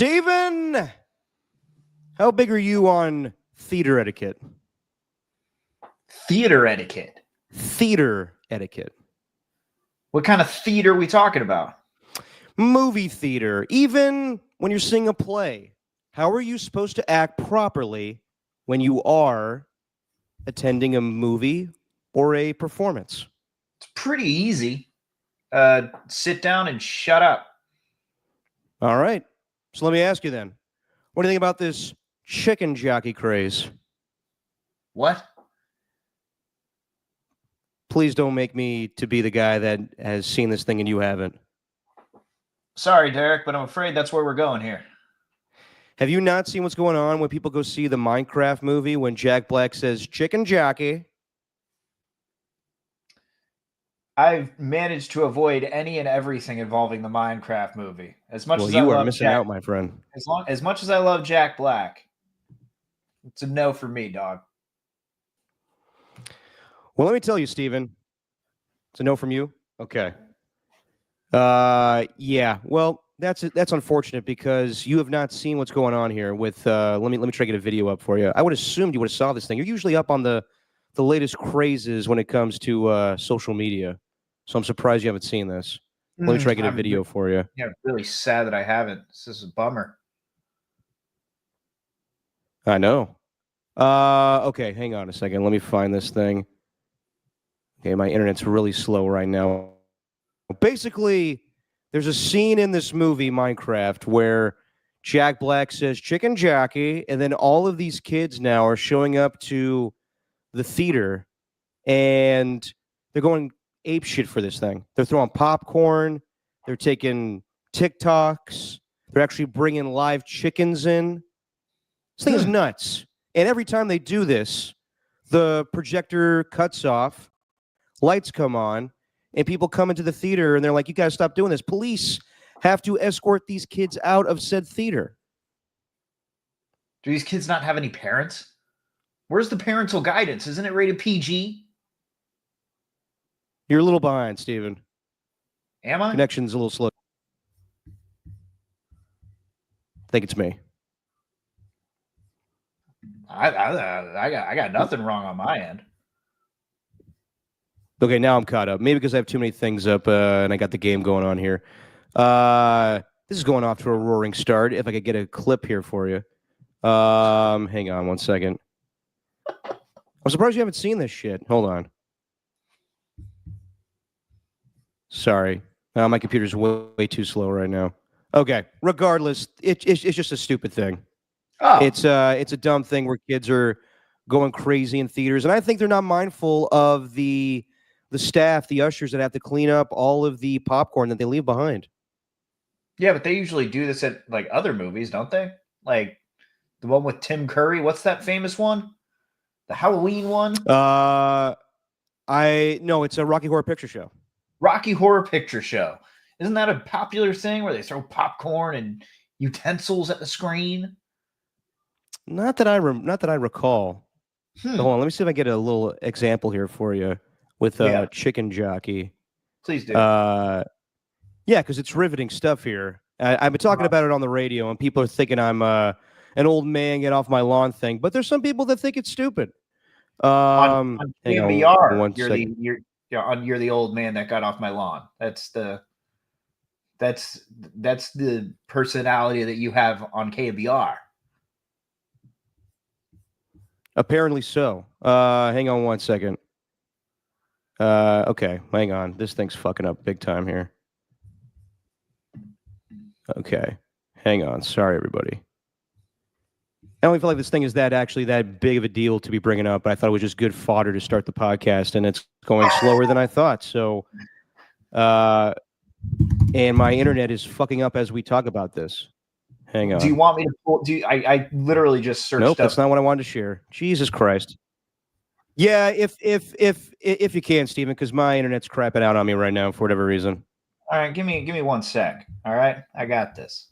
Steven! How big are you on theater etiquette? Theater etiquette? Theater etiquette. What kind of theater are we talking about? Movie theater. Even when you're seeing a play, how are you supposed to act properly when you are attending a movie or a performance? It's pretty easy. Sit down and shut up. All right. So let me ask you then. What do you think about this chicken jockey craze? What? Please don't make me to be the guy that has seen this thing and you haven't. Sorry, Derek, but I'm afraid that's where we're going here. Have you not seen what's going on when people go see the Minecraft movie when Jack Black says chicken jockey? I've managed to avoid any and everything involving the Minecraft movie. As much as you I are love missing out, my friend. As much as I love Jack Black, it's a no for me, dog. Well, let me tell you, Steven. It's a no from you? Okay. Yeah. Well, that's unfortunate because you have not seen what's going on here with let me try to get a video up for you. I would assume you would have saw this thing. You're usually up on the latest crazes when it comes to social media. So I'm surprised you haven't seen this. Let me try to get a video for you. Yeah, really sad that I haven't. This is a bummer. I know. Okay, hang on a second. Let me find this thing. Okay, my internet's really slow right now. Basically, there's a scene in this movie, Minecraft, where Jack Black says chicken jockey, and then all of these kids now are showing up to the theater, and they're going apeshit for this thing. They're throwing popcorn. They're taking TikToks. They're actually bringing live chickens in. This thing is nuts. And every time they do this, the projector cuts off, lights come on, and people come into the theater, and they're like, you got to stop doing this. Police have to escort these kids out of said theater. Do these kids not have any parents? Where's the parental guidance? Isn't it rated PG? You're a little behind, Steven. Am I? Connection's a little slow. I think it's me. I got nothing wrong on my end. Okay, now I'm caught up. Maybe because I have too many things up and I got the game going on here. This is going off to a roaring start. If I could get a clip here for you. Hang on one second. I'm surprised you haven't seen this shit. Hold on. Sorry. My computer's way too slow right now. Okay. Regardless, it's just a stupid thing. Oh. It's a dumb thing where kids are going crazy in theaters, and I think they're not mindful of the staff, the ushers that have to clean up all of the popcorn that they leave behind. Yeah, but they usually do this at like other movies, don't they? Like the one with Tim Curry. What's that famous one? The Halloween one? No, it's a Rocky Horror Picture Show. Rocky Horror Picture Show. Isn't that a popular thing where they throw popcorn and utensils at the screen? Not that I recall. Hold on, let me see if I get a little example here for you with chicken jockey. Please do. Yeah, because it's riveting stuff here. I've been talking about it on the radio, and people are thinking I'm an old man get off my lawn thing, but there's some people that think it's stupid. On KBR, you're the old man that got off my lawn. That's the personality that you have on KBR. Apparently so. Hang on one second. Okay, hang on. This thing's fucking up big time here. Okay, hang on. Sorry, everybody. I don't feel like this thing is that big of a deal to be bringing up, but I thought it was just good fodder to start the podcast, and it's going slower than I thought. So, and my internet is fucking up as we talk about this. Hang on. Do you want me to pull? I literally just searched. Nope, that's not what I wanted to share. Jesus Christ. Yeah, if you can, Steven, because my internet's crapping out on me right now for whatever reason. All right, give me 1 sec. All right, I got this.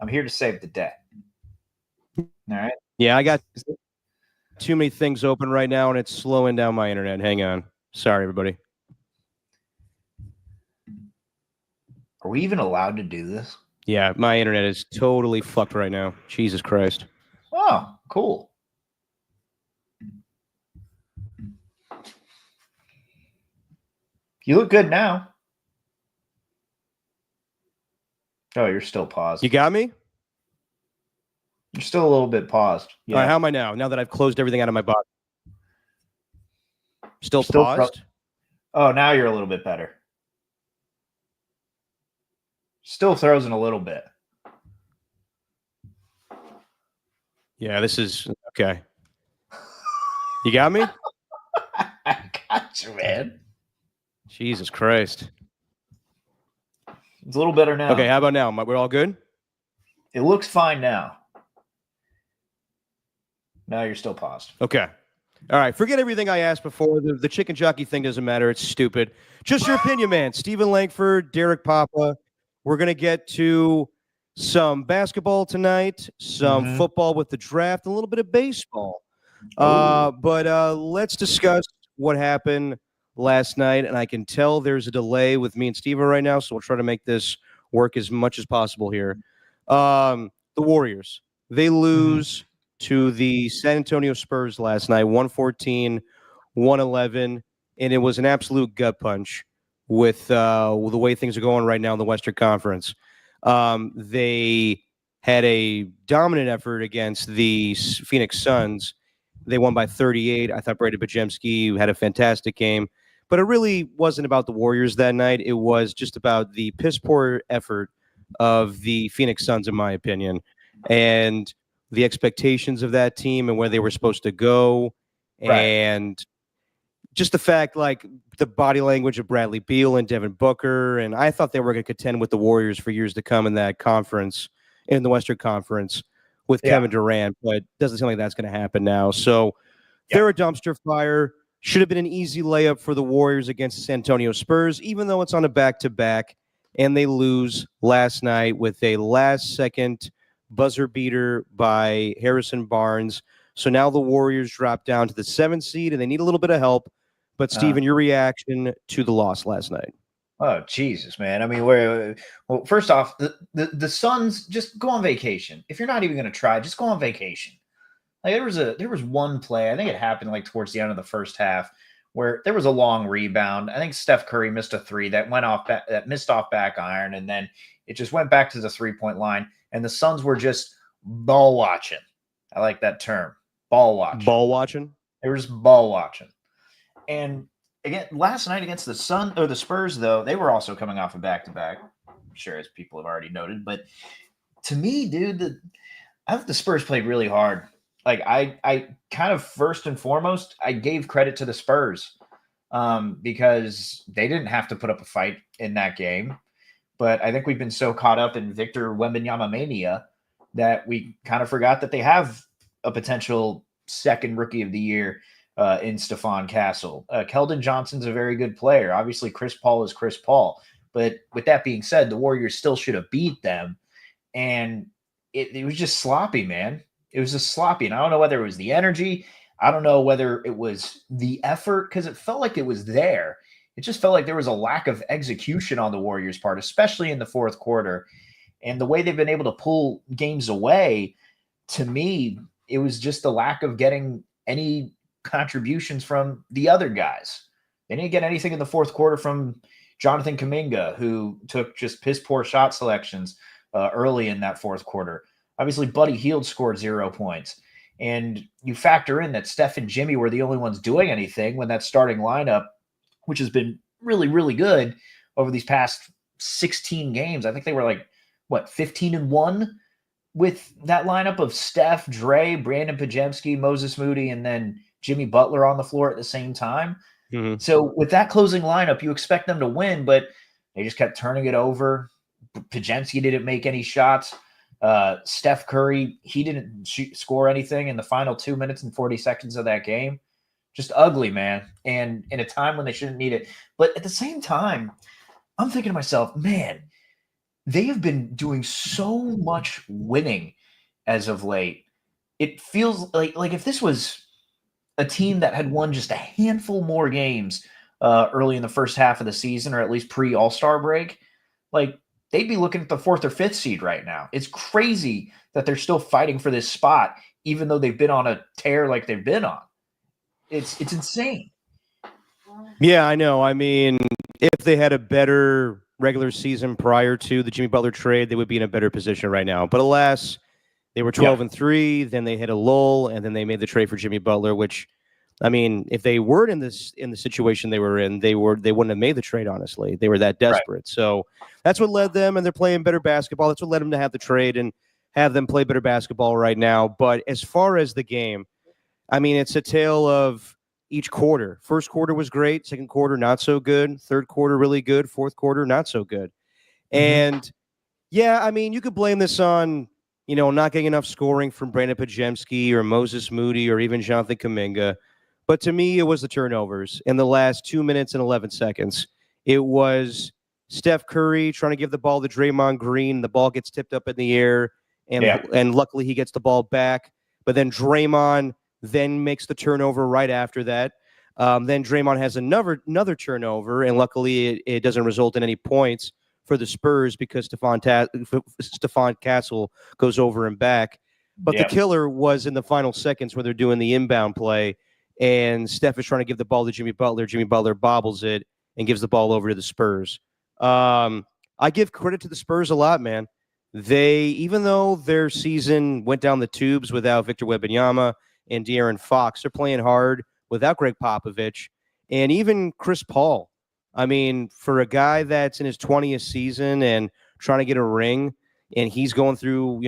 I'm here to save the day. All right. Yeah, I got too many things open right now, and it's slowing down my internet. Hang on. Sorry, everybody. Are we even allowed to do this? Yeah, my internet is totally fucked right now. Jesus Christ. Oh, cool. You look good now. Oh, you're still paused. You got me? You're still a little bit paused. All right, Yeah. how am I now? Now that I've closed everything out of my body. Still Still paused? Oh, now you're a little bit better. Still throws in a little bit. Yeah, this is okay. You got me? I got you, man. Jesus Christ. It's a little better now. Okay, how about now? We're all good? It looks fine now. Now you're still paused. Okay. All right, forget everything I asked before. The chicken jockey thing doesn't matter. It's stupid. Just your opinion, man. Stephen Langford, Derek Papa. We're going to get to some basketball tonight, some football with the draft, a little bit of baseball. But let's discuss what happened last night. And I can tell there's a delay with me and Steven right now, so we'll try to make this work as much as possible here. The Warriors, they lose to the San Antonio Spurs last night, 114, 111, and it was an absolute gut punch with the way things are going right now in the Western Conference. They had a dominant effort against the Phoenix Suns. They won by 38. I thought Brady Bajemski had a fantastic game, but it really wasn't about the Warriors that night. It was just about the piss poor effort of the Phoenix Suns, in my opinion, and the expectations of that team and where they were supposed to go. Right. And just the fact, like, the body language of Bradley Beal and Devin Booker. And I thought they were going to contend with the Warriors for years to come in that conference, in the Western Conference with Kevin Durant, but doesn't seem like that's going to happen now. So they're a dumpster fire. Should have been an easy layup for the Warriors against the San Antonio Spurs, even though it's on a back-to-back, and they lose last night with a last-second buzzer beater by Harrison Barnes. So now the Warriors drop down to the 7th seed, and they need a little bit of help. But, Steven, your reaction to the loss last night? Oh, Jesus, man. I mean, well, first off, the Suns, just go on vacation. If you're not even going to try, just go on vacation. Like there was one play, I think it happened like towards the end of the first half, where there was a long rebound. I think Steph Curry missed a three that missed off back iron, and then it just went back to the 3-point line, and the Suns were just ball watching. I like that term, ball watching. Ball watching? They were just ball watching. And again, last night against the Spurs, though, they were also coming off a back-to-back. I'm sure, as people have already noted. But to me, dude, I think the Spurs played really hard. Like, I kind of, first and foremost, I gave credit to the Spurs because they didn't have to put up a fight in that game. But I think we've been so caught up in Victor Wembanyama mania that we kind of forgot that they have a potential second rookie of the year in Stephon Castle. Keldon Johnson's a very good player. Obviously, Chris Paul is Chris Paul. But with that being said, the Warriors still should have beat them. And it was just sloppy, man. It was just sloppy. And I don't know whether it was the energy. I don't know whether it was the effort, because it felt like it was there. It just felt like there was a lack of execution on the Warriors' part, especially in the fourth quarter. And the way they've been able to pull games away, to me, it was just the lack of getting any contributions from the other guys. They didn't get anything in the fourth quarter from Jonathan Kuminga, who took just piss poor shot selections early in that fourth quarter. Obviously, Buddy Hield scored 0 points. And you factor in that Steph and Jimmy were the only ones doing anything when that starting lineup, which has been really, really good over these past 16 games. I think they were like, 15-1 with that lineup of Steph, Dre, Brandon Pajemski, Moses Moody, and then Jimmy Butler on the floor at the same time. Mm-hmm. So with that closing lineup, you expect them to win, but they just kept turning it over. Pajemski didn't make any shots. Steph Curry, he didn't score anything in the final 2 minutes and 40 seconds of that game. Just ugly, man. And in a time when they shouldn't need it. But at the same time, I'm thinking to myself, man, they have been doing so much winning as of late. It feels like if this was a team that had won just a handful more games early in the first half of the season, or at least pre-All-Star break, like, they'd be looking at the 4th or 5th seed right now. It's crazy that they're still fighting for this spot, even though they've been on a tear like they've been on. It's insane. Yeah, I know. I mean, if they had a better regular season prior to the Jimmy Butler trade, they would be in a better position right now. But alas, they were 12-3, then they hit a lull, and then they made the trade for Jimmy Butler, which, I mean, if they weren't in the situation they were in, they wouldn't have made the trade, honestly. They were that desperate. Right. So that's what led them, and they're playing better basketball. That's what led them to have the trade and have them play better basketball right now. But as far as the game, I mean, it's a tale of each quarter. First quarter was great. Second quarter, not so good. Third quarter, really good. Fourth quarter, not so good. Mm-hmm. And, yeah, I mean, you could blame this on, not getting enough scoring from Brandon Pajemski or Moses Moody or even Jonathan Kuminga. But to me, it was the turnovers in the last 2 minutes and 11 seconds. It was Steph Curry trying to give the ball to Draymond Green. The ball gets tipped up in the air, and luckily he gets the ball back. But then Draymond then makes the turnover right after that. Then Draymond has another turnover, and luckily it doesn't result in any points for the Spurs because Stephon Castle goes over and back. But the killer was in the final seconds where they're doing the inbound play, and Steph is trying to give the ball to Jimmy Butler. Jimmy Butler bobbles it and gives the ball over to the Spurs. I give credit to the Spurs a lot, man. Even though their season went down the tubes without Victor Wembanyama and De'Aaron Fox, they're playing hard without Greg Popovich and even Chris Paul. I mean, for a guy that's in his 20th season and trying to get a ring, and he's going through,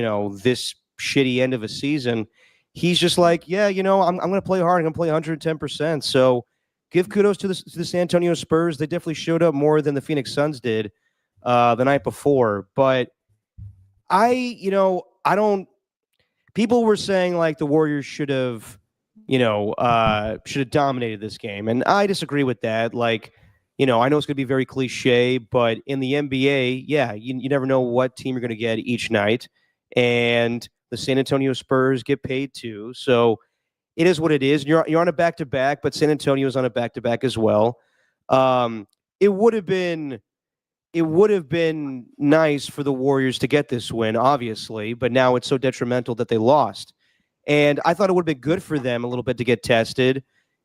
this shitty end of a season, he's just like, I'm going to play hard. I'm going to play 110%. So give kudos to the San Antonio Spurs. They definitely showed up more than the Phoenix Suns did the night before. But people were saying like the Warriors should have dominated this game. And I disagree with that. Like, I know it's going to be very cliche, but in the NBA, you never know what team you're going to get each night. And the San Antonio Spurs get paid too. So it is what it is. You're on a back-to-back, but San Antonio's on a back-to-back as well. It would have been nice for the Warriors to get this win, obviously, but now it's so detrimental that they lost. And I thought it would have been good for them a little bit to get tested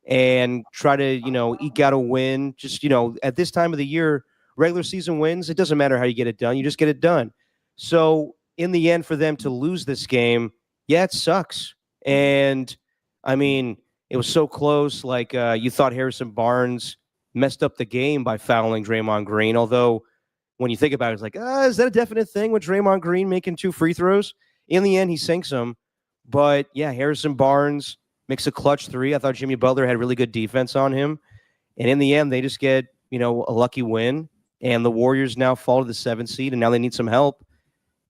and try to, eke out a win. Just, at this time of the year, regular season wins, it doesn't matter how you get it done. You just get it done. So in the end, for them to lose this game, it sucks. And, I mean, it was so close. Like, you thought Harrison Barnes messed up the game by fouling Draymond Green, although when you think about it, it's like, is that a definite thing with Draymond Green making 2 free throws? In the end, he sinks them. But, Harrison Barnes makes a clutch 3. I thought Jimmy Butler had really good defense on him. And in the end, they just get, a lucky win. And the Warriors now fall to the 7th seed, and now they need some help.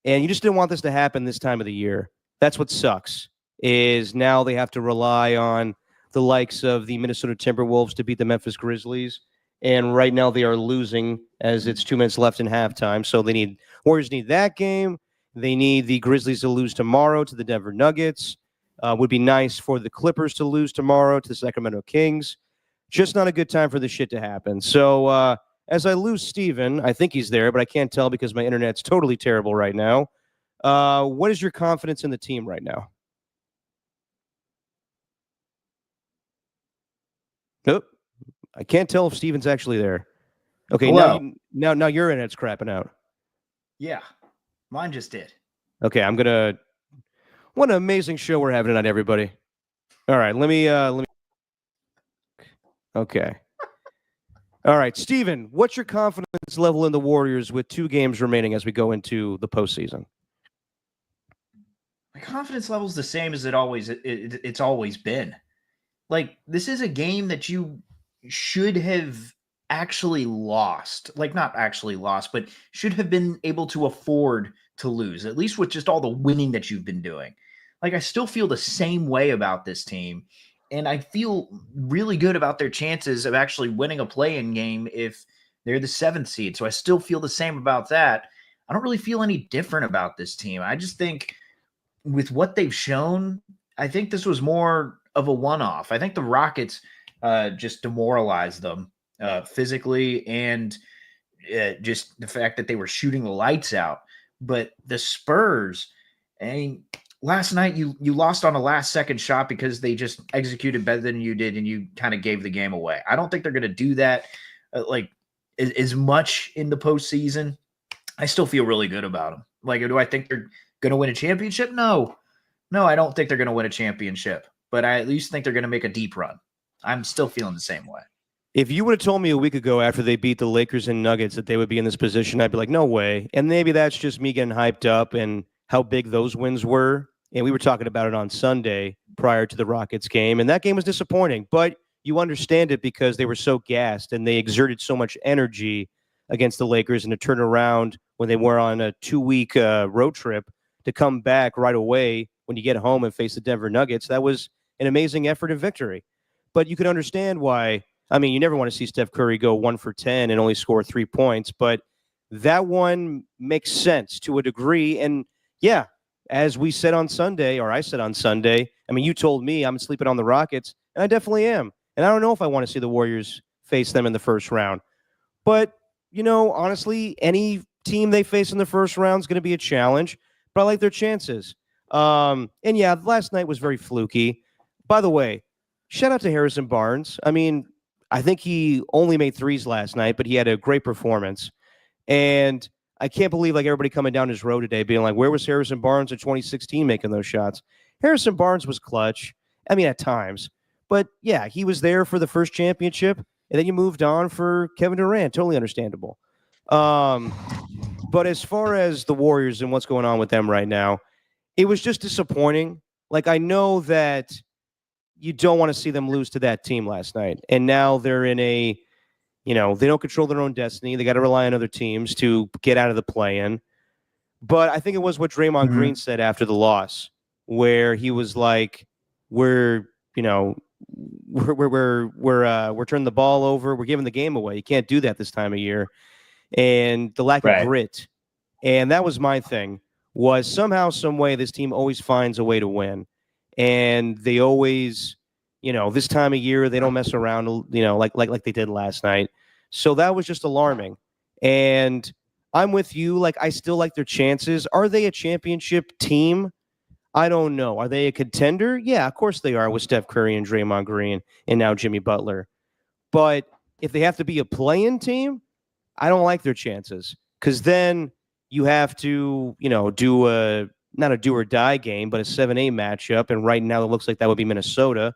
And you just didn't want this to happen this time of the year. That's what sucks, is now they have to rely on the likes of the Minnesota Timberwolves to beat the Memphis Grizzlies. And right now they are losing as it's 2 minutes left in halftime. So Warriors need that game. They need the Grizzlies to lose tomorrow to the Denver Nuggets. Would be nice for the Clippers to lose tomorrow to the Sacramento Kings. Just not a good time for this shit to happen. So as I lose Steven, I think he's there, but I can't tell because my internet's totally terrible right now. What is your confidence in the team right now? Nope. I can't tell if Steven's actually there. Okay, now your internet's crapping out. Yeah, mine just did. Okay, what an amazing show we're having tonight, everybody. All right, let me. Okay. All right, Steven, what's your confidence level in the Warriors with 2 games remaining as we go into the postseason? My confidence level is the same as it's always been. Like, this is a game that you should have actually lost. Like, not actually lost, but should have been able to afford to lose, at least with just all the winning that you've been doing. Like, I still feel the same way about this team, and I feel really good about their chances of actually winning a play-in game if they're the 7th seed. So I still feel the same about that. I don't really feel any different about this team. I just think with what they've shown, I think this was more of a one-off. I think the Rockets just demoralized them physically and just the fact that they were shooting the lights out. But the Spurs, I mean, last night you lost on a last second shot because they just executed better than you did and you kind of gave the game away. I don't think they're going to do that like as much in the postseason. I still feel really good about them. Like, do I think they're going to win a championship? No, I don't think they're going to win a championship, but I at least think they're going to make a deep run. I'm still feeling the same way. If you would have told me a week ago after they beat the Lakers and Nuggets that they would be in this position, I'd be like, no way. And maybe that's just me getting hyped up and how big those wins were. And we were talking about it on Sunday prior to the Rockets game. And that game was disappointing. But you understand it because they were so gassed and they exerted so much energy against the Lakers, and to turn around when they were on a 2-week road trip to come back right away when you get home and face the Denver Nuggets, that was an amazing effort and victory. But you could understand why. I mean, you never want to see Steph Curry go 1 for 10 and only score 3 points, but that one makes sense to a degree. And yeah, as we said on Sunday, or I said on Sunday, I mean, you told me I'm sleeping on the Rockets, and I definitely am. And I don't know if I want to see the Warriors face them in the first round. But, you know, honestly, any team they face in the first round is going to be a challenge, but I like their chances. And yeah, last night was very fluky. By the way, shout out to Harrison Barnes. I mean, I think he only made threes last night, but he had a great performance. And I can't believe like everybody coming down his road today being like, where was Harrison Barnes in 2016 making those shots? Harrison Barnes was clutch. I mean, at times. But yeah, he was there for the first championship, and then you moved on for Kevin Durant. Totally understandable. But as far as the Warriors and what's going on with them right now, it was just disappointing. Like, I know that you don't want to see them lose to that team last night. And now they're in a, you know, they don't control their own destiny. They got to rely on other teams to get out of the play-in. But I think it was what Draymond Green said after the loss, where he was like, we're turning the ball over. We're giving the game away. You can't do that this time of year. And the lack of grit. And that was my thing, was somehow, some way, this team always finds a way to win. And they always, you know, this time of year, they don't mess around, you know, like they did last night. So that was just alarming. And I'm with you. Like, I still like their chances. Are they a championship team? I don't know. Are they a contender? Yeah, of course they are, with Steph Curry and Draymond Green and now Jimmy Butler. But if they have to be a play-in team, I don't like their chances, because then you have to, you know, do not a do or die game, but a 7-8 matchup. And right now it looks like that would be Minnesota.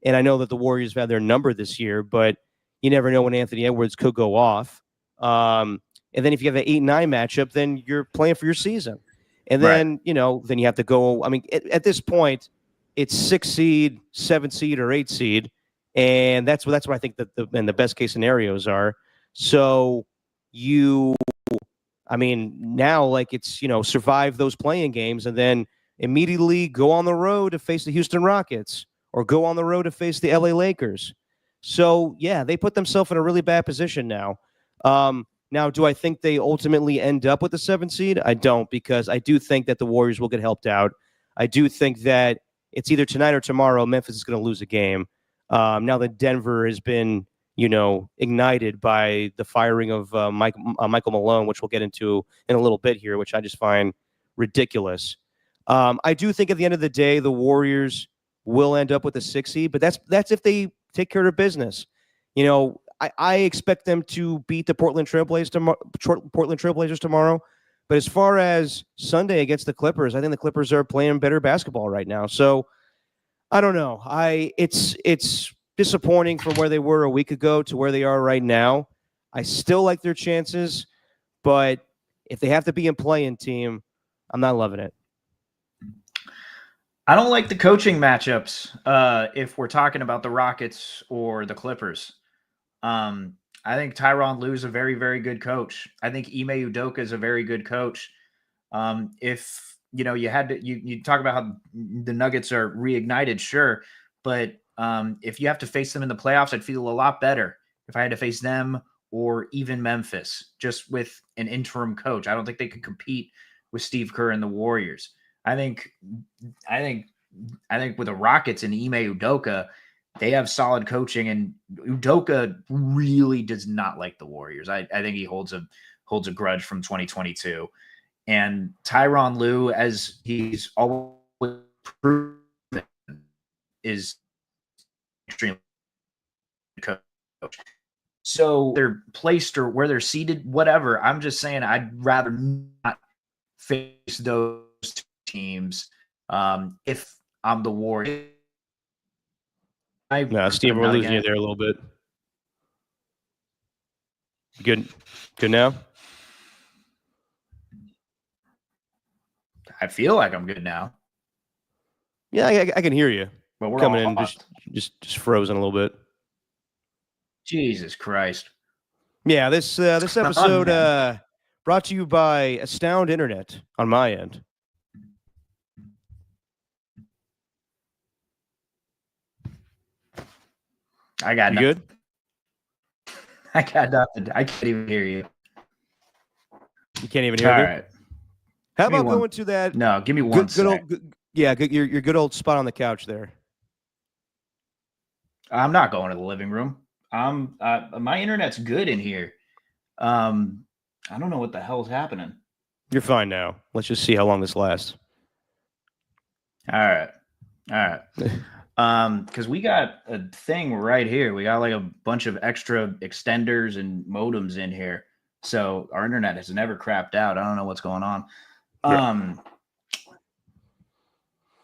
And I know that the Warriors have had their number this year, but you never know when Anthony Edwards could go off. And then if you have an 8-9 matchup, then you're playing for your season. And then, you know, then you have to go. I mean, at this point, it's 6 seed, 7 seed, or 8 seed. And that's what I think that the best case scenarios are. So I mean, now, like, it's, you know, survive those playing games and then immediately go on the road to face the Houston Rockets or go on the road to face the LA Lakers. So, yeah, they put themselves in a really bad position now. Now, do I think they ultimately end up with the 7th seed? I don't, because I do think that the Warriors will get helped out. I do think that it's either tonight or tomorrow Memphis is going to lose a game. Now that Denver has been, you know, ignited by the firing of Michael Malone, which we'll get into in a little bit here, which I just find ridiculous. I do think at the end of the day, the Warriors will end up with a 6 seed, but that's if they take care of business. You know, I expect them to beat the Portland Trailblazers tomorrow. But as far as Sunday against the Clippers, I think the Clippers are playing better basketball right now. So I don't know. It's disappointing from where they were a week ago to where they are right now. I still like their chances, but if they have to be in play-in team, I'm not loving it. I don't like the coaching matchups if we're talking about the Rockets or the Clippers. I think Tyronn Lue is a very, very good coach. I think Ime Udoka is a very good coach. If, you know, you talk about how the Nuggets are reignited, sure. But if you have to face them in the playoffs, I'd feel a lot better if I had to face them or even Memphis, just with an interim coach. I don't think they could compete with Steve Kerr and the Warriors. I think with the Rockets and Ime Udoka, they have solid coaching, and Udoka really does not like the Warriors. I think he holds a grudge from 2022. And Tyronn Lue, as he's always proven, is extremely coach. So they're placed or where they're seated, whatever. I'm just saying I'd rather not face those teams if I'm the Warriors. No, Steve, we're losing you there a little bit. Good now? I feel like I'm good now. Yeah, I can hear you. But we're coming in just frozen a little bit. Jesus Christ. Yeah, this episode brought to you by Astound Internet on my end. I got nothing. Good? I got nothing. I can't even hear you. You can't even hear me? All right. How about going to that? No, give me one your good old spot on the couch there. I'm not going to the living room. My internet's good in here. I don't know what the hell's happening. You're fine now. Let's just see how long this lasts. All right. Because we got a thing right here. We got like a bunch of extra extenders and modems in here. So our internet has never crapped out. I don't know what's going on. I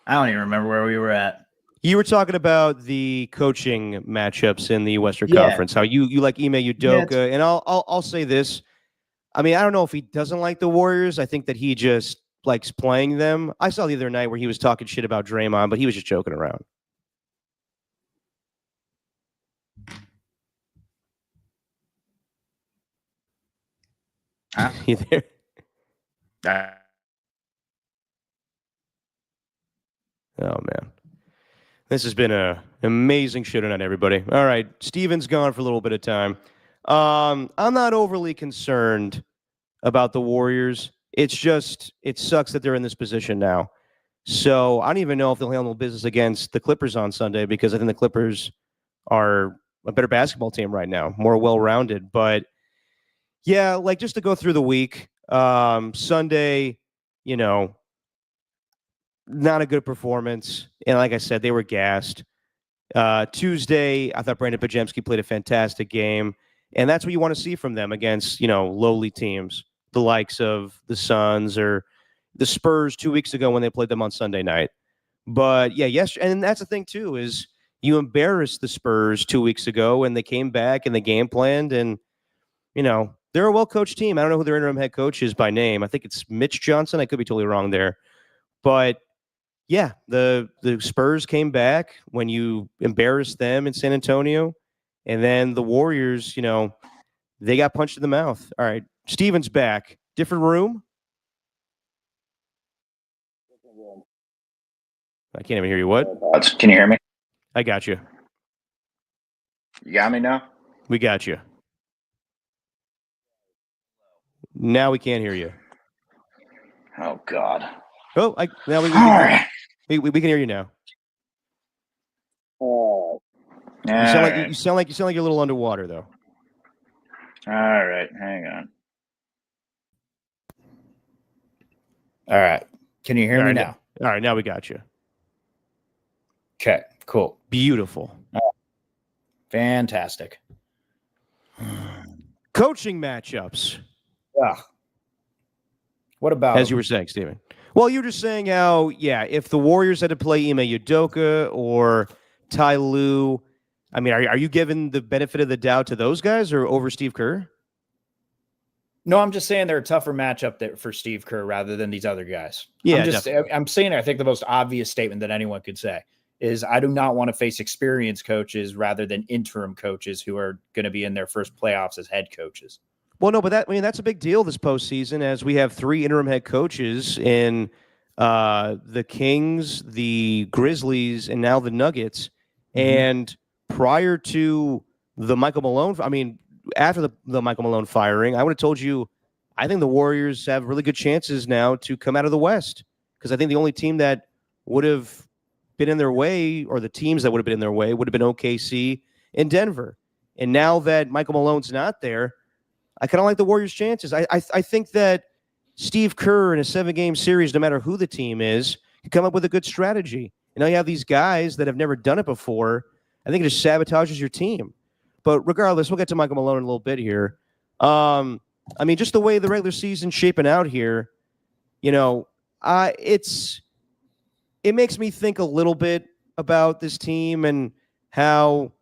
don't even remember where we were at. You were talking about the coaching matchups in the Western Conference. How you like Ime Udoka, and I'll say this. I mean, I don't know if he doesn't like the Warriors. I think that he just likes playing them. I saw the other night where he was talking shit about Draymond, but he was just joking around. You there? Oh, man. This has been an amazing show tonight, everybody. All right. Steven's gone for a little bit of time. I'm not overly concerned about the Warriors. It's just, it sucks that they're in this position now. So I don't even know if they'll handle business against the Clippers on Sunday, because I think the Clippers are a better basketball team right now, more well-rounded. But yeah, like just to go through the week, Sunday, not a good performance. And like I said, they were gassed. Tuesday, I thought Brandon Pajemski played a fantastic game. And that's what you want to see from them against, lowly teams, the likes of the Suns or the Spurs 2 weeks ago when they played them on Sunday night. But yeah, and that's the thing too, is you embarrassed the Spurs 2 weeks ago and they came back and the game planned, and, they're a well-coached team. I don't know who their interim head coach is by name. I think it's Mitch Johnson. I could be totally wrong there. But yeah, the Spurs came back when you embarrassed them in San Antonio. And then the Warriors, they got punched in the mouth. All right, Steven's back. Different room? I can't even hear you. What? Can you hear me? I got you. You got me now? We got you. Now we can't hear you. Oh, God. Oh, now we can hear you now. You sound like you're a little underwater, though. All right, hang on. All right, can you hear me now? All right, now we got you. Okay, cool, beautiful, fantastic. Coaching matchups. What about as you were saying, Steven? Well, you were just saying how, if the Warriors had to play Ime Udoka or Ty Lue, I mean, are you giving the benefit of the doubt to those guys or over Steve Kerr? No, I'm just saying they're a tougher matchup for Steve Kerr rather than these other guys. Yeah, I'm saying I think the most obvious statement that anyone could say is I do not want to face experienced coaches rather than interim coaches who are going to be in their first playoffs as head coaches. Well, no, but that's a big deal this postseason, as we have 3 interim head coaches in the Kings, the Grizzlies, and now the Nuggets. Mm-hmm. And prior to the Michael Malone, after the Michael Malone firing, I would have told you I think the Warriors have really good chances now to come out of the West, because I think the only team that would have been in their way, or the teams that would have been in their way, would have been OKC and Denver. And now that Michael Malone's not there, I kind of like the Warriors' chances. I think that Steve Kerr in a 7-game series, no matter who the team is, can come up with a good strategy. And now you have these guys that have never done it before. I think it just sabotages your team. But regardless, we'll get to Michael Malone in a little bit here. I mean, just the way the regular season's shaping out here, you know, it makes me think a little bit about this team and how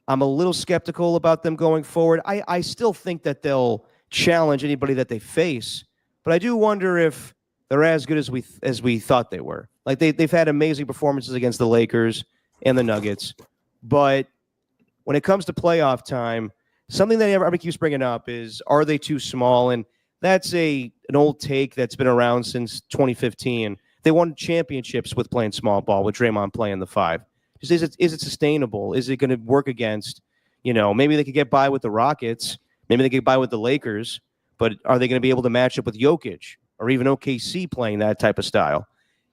I'm a little skeptical about them going forward. I still think that they'll challenge anybody that they face, but I do wonder if they're as good as we thought they were. Like they've had amazing performances against the Lakers and the Nuggets, but when it comes to playoff time, something that everybody keeps bringing up is, are they too small? And that's an old take that's been around since 2015. They won championships with playing small ball, with Draymond playing the 5. Is it sustainable? Is it going to work against, maybe they could get by with the Rockets, maybe they could get by with the Lakers, but are they going to be able to match up with Jokic or even OKC playing that type of style?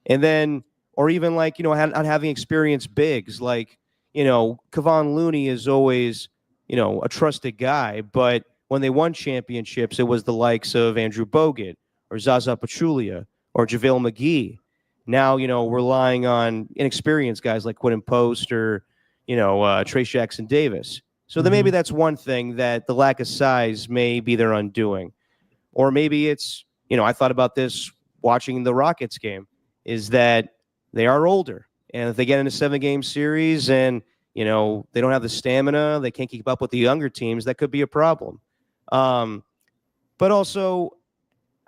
And then, or even like, not having experienced bigs, like, Kevon Looney is always, a trusted guy, but when they won championships, it was the likes of Andrew Bogut or Zaza Pachulia or JaVale McGee. Now, relying on inexperienced guys like Quentin Post or, Trace Jackson Davis. So then maybe that's one thing, that the lack of size may be their undoing. Or maybe it's, I thought about this watching the Rockets game, is that they are older. And if they get in a 7-game series and, they don't have the stamina, they can't keep up with the younger teams, that could be a problem. But also,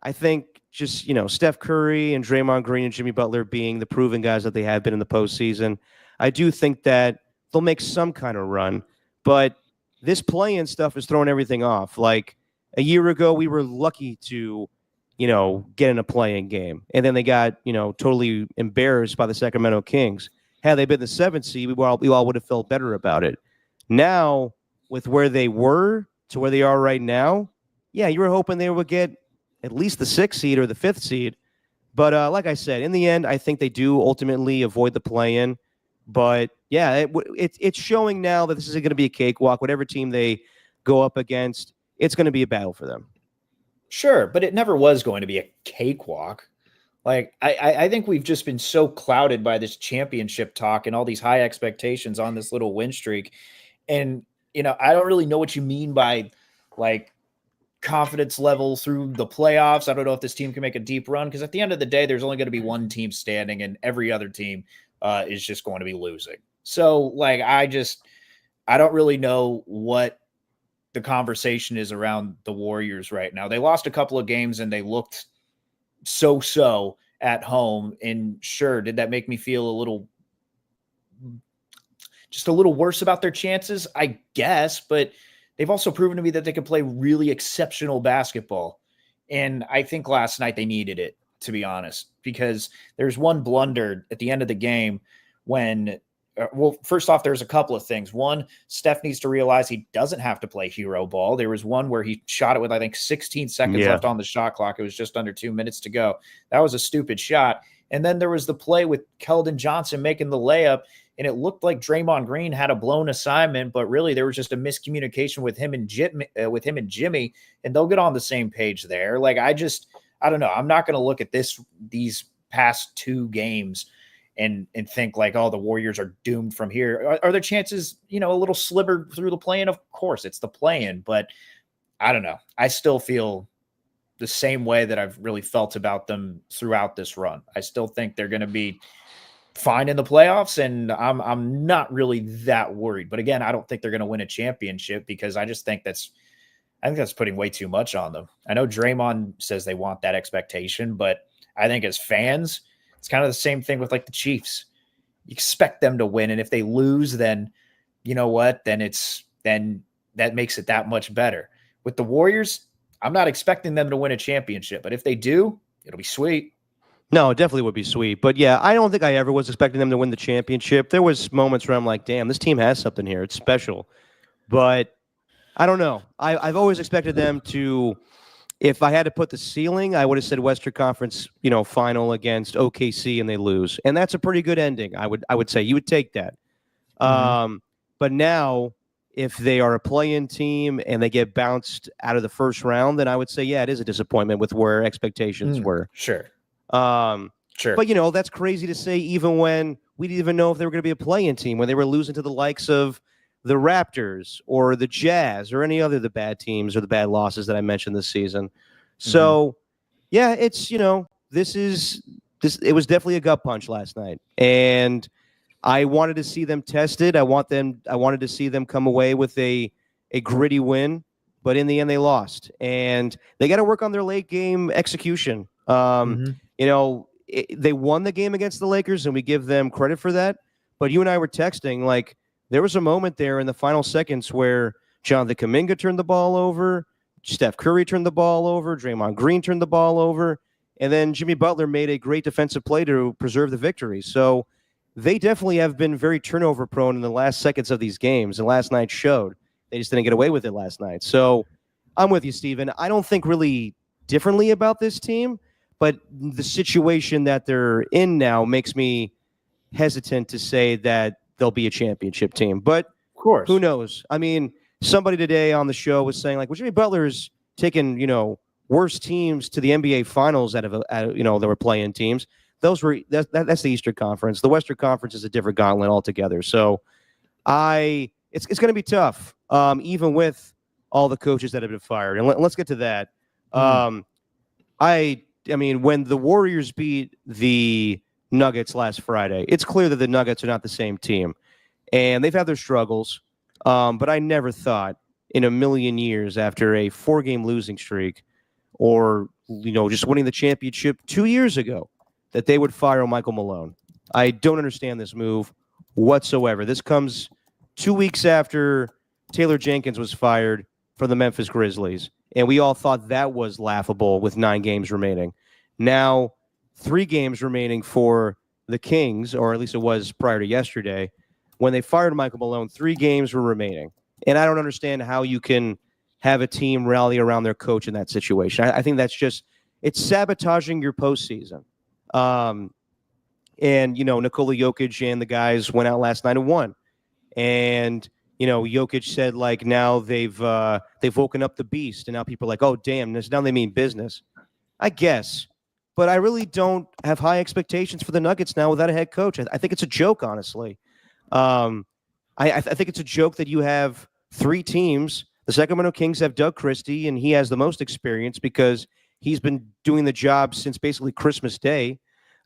I think just, Steph Curry and Draymond Green and Jimmy Butler being the proven guys that they have been in the postseason, I do think that they'll make some kind of run. But this play-in stuff is throwing everything off. Like a year ago, we were lucky to, get in a play-in game. And then they got, totally embarrassed by the Sacramento Kings. Had they been the 7th seed, we all would have felt better about it. Now, with where they were to where they are right now, yeah, you were hoping they would get at least the 6th seed or the 5th seed. But like I said, in the end, I think they do ultimately avoid the play-in. But yeah, it's showing now that this isn't going to be a cakewalk. Whatever team they go up against, it's going to be a battle for them. Sure, but it never was going to be a cakewalk. Like, I think we've just been so clouded by this championship talk and all these high expectations on this little win streak. And, I don't really know what you mean by, like, confidence level through the playoffs. I don't know if this team can make a deep run, because at the end of the day, there's only going to be one team standing and every other team is just going to be losing. So like, I don't really know what the conversation is around the Warriors right now. They lost a couple of games and they looked so at home. And sure, did that make me feel a little worse about their chances? I guess, but they've also proven to me that they can play really exceptional basketball. And I think last night they needed it, to be honest, because there's one blunder at the end of the game when, first off, there's a couple of things. One, Steph needs to realize he doesn't have to play hero ball. There was one where he shot it with, I think, 16 seconds left on the shot clock. It was just under 2 minutes to go. That was a stupid shot. And then there was the play with Keldon Johnson making the layup, and it looked like Draymond Green had a blown assignment, but really there was just a miscommunication with him and Jimmy, and they'll get on the same page there. Like, I don't know. I'm not going to look at these past 2 games and think like, oh, the Warriors are doomed from here. Are there chances, a little sliver through the play-in? Of course, it's the play-in, but I don't know. I still feel the same way that I've really felt about them throughout this run. I still think they're going to be fine in the playoffs, and I'm not really that worried. But again, I don't think they're going to win a championship, because I think that's putting way too much on them. I know Draymond says they want that expectation, but I think as fans, it's kind of the same thing with like the Chiefs. You expect them to win, and if they lose, then you know what? Then that makes it that much better. With the Warriors, I'm not expecting them to win a championship, but if they do, it'll be sweet. No, it definitely would be sweet. But yeah, I don't think I ever was expecting them to win the championship. There was moments where I'm like, damn, this team has something here. It's special. But I don't know. I've always expected them to, If I had to put the ceiling, I would have said Western Conference, final against OKC and they lose. And that's a pretty good ending. I would say you would take that. But now if they are a play-in team and they get bounced out of the first round, then I would say, yeah, it is a disappointment with where expectations were. Sure. Sure. But, that's crazy to say even when we didn't even know if they were going to be a play-in team, when they were losing to the likes of the Raptors or the Jazz or any other of the bad teams or the bad losses that I mentioned this season. So, yeah, it's, it was definitely a gut punch last night. And I wanted to see them tested. I wanted to see them come away with a gritty win, but in the end they lost. And they got to work on their late game execution. They won the game against the Lakers, and we give them credit for that. But you and I were texting, like, there was a moment there in the final seconds where Jonathan Kuminga turned the ball over, Steph Curry turned the ball over, Draymond Green turned the ball over, and then Jimmy Butler made a great defensive play to preserve the victory. So they definitely have been very turnover prone in the last seconds of these games, and last night showed. They just didn't get away with it last night. So I'm with you, Steven. I don't think really differently about this team, but the situation that they're in now makes me hesitant to say that they'll be a championship team. But of course, who knows? I mean, somebody today on the show was saying, like, well, Jimmy Butler's taken, worse teams to the NBA Finals that were playing teams. That's the Eastern Conference. The Western Conference is a different gauntlet altogether. So it's going to be tough, even with all the coaches that have been fired. And let's get to that. I mean, when the Warriors beat the Nuggets last Friday, it's clear that the Nuggets are not the same team. And they've had their struggles. But I never thought in a million years after a 4-game losing streak or, just winning the championship 2 years ago that they would fire Michael Malone. I don't understand this move whatsoever. This comes 2 weeks after Taylor Jenkins was fired from the Memphis Grizzlies. And we all thought that was laughable with 9 games remaining. Now, 3 games remaining for the Kings, or at least it was prior to yesterday. When they fired Michael Malone, 3 games were remaining. And I don't understand how you can have a team rally around their coach in that situation. I think that's it's sabotaging your postseason. And, Nikola Jokic and the guys went out last night and won. And, Jokic said, like, now they've woken up the beast. And now people are like, oh, damn, now they mean business. I guess. But I really don't have high expectations for the Nuggets now without a head coach. I think it's a joke, honestly. I think it's a joke that you have 3 teams. The Sacramento Kings have Doug Christie, and he has the most experience because he's been doing the job since basically Christmas Day.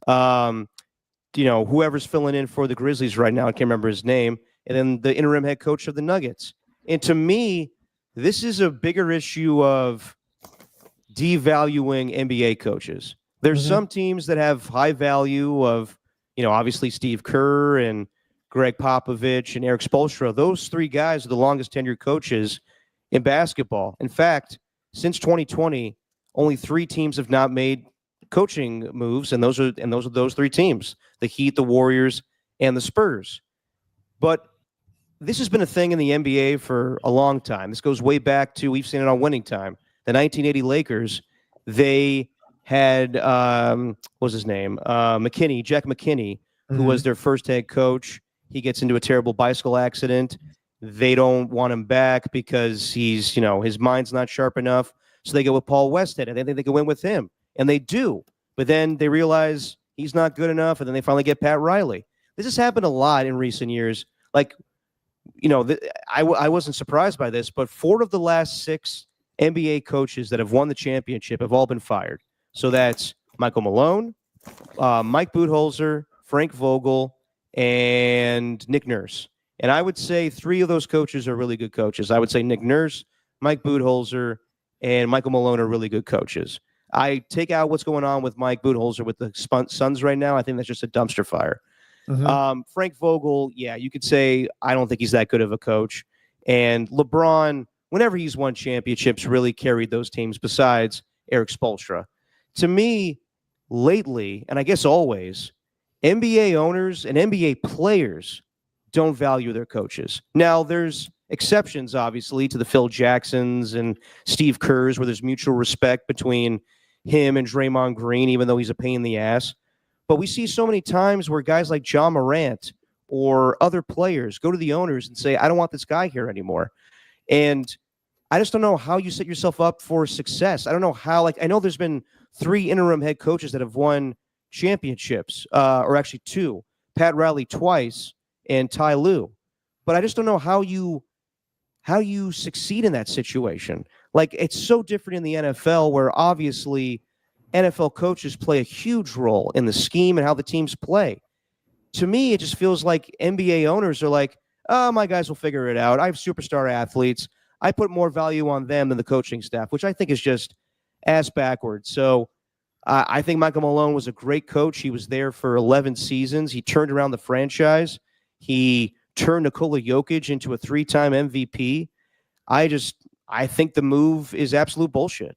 Whoever's filling in for the Grizzlies right now, I can't remember his name, and then the interim head coach of the Nuggets. And to me, this is a bigger issue of devaluing NBA coaches. There's some teams that have high value of, obviously Steve Kerr and Greg Popovich and Eric Spoelstra. Those 3 guys are the longest tenured coaches in basketball. In fact, since 2020, only 3 teams have not made coaching moves, and those are those 3 teams: the Heat, the Warriors, and the Spurs. But this has been a thing in the NBA for a long time. This goes way back to, we've seen it on Winning Time, the 1980 Lakers. They had what was his name? Jack McKinney, who was their first head coach. He gets into a terrible bicycle accident. They don't want him back because he's, his mind's not sharp enough. So they go with Paul Westhead, and they think they can win with him. And they do. But then they realize he's not good enough, and then they finally get Pat Riley. This has happened a lot in recent years. Like, I wasn't surprised by this, but 4 of the last 6 NBA coaches that have won the championship have all been fired. So that's Michael Malone, Mike Budenholzer, Frank Vogel, and Nick Nurse. And I would say 3 of those coaches are really good coaches. I would say Nick Nurse, Mike Budenholzer, and Michael Malone are really good coaches. I take out what's going on with Mike Budenholzer with the Suns right now. I think that's just a dumpster fire. Frank Vogel, yeah, you could say I don't think he's that good of a coach. And LeBron, whenever he's won championships, really carried those teams besides Eric Spoelstra. To me, lately, and I guess always, NBA owners and NBA players don't value their coaches. Now, there's exceptions, obviously, to the Phil Jacksons and Steve Kerrs, where there's mutual respect between him and Draymond Green, even though he's a pain in the ass. But we see so many times where guys like John Morant or other players go to the owners and say, I don't want this guy here anymore. And I just don't know how you set yourself up for success. I don't know how, like, I know there's been 3 interim head coaches that have won championships, or actually 2, Pat Riley twice and Ty Lue. But I just don't know how you succeed in that situation. Like, it's so different in the NFL, where obviously NFL coaches play a huge role in the scheme and how the teams play. To me, it just feels like NBA owners are like, oh, my guys will figure it out. I have superstar athletes. I put more value on them than the coaching staff, which I think is just ass backwards. So I think Michael Malone was a great coach. He was there for 11 seasons. He turned around the franchise. He turned Nikola Jokic into a 3-time MVP. I think the move is absolute bullshit.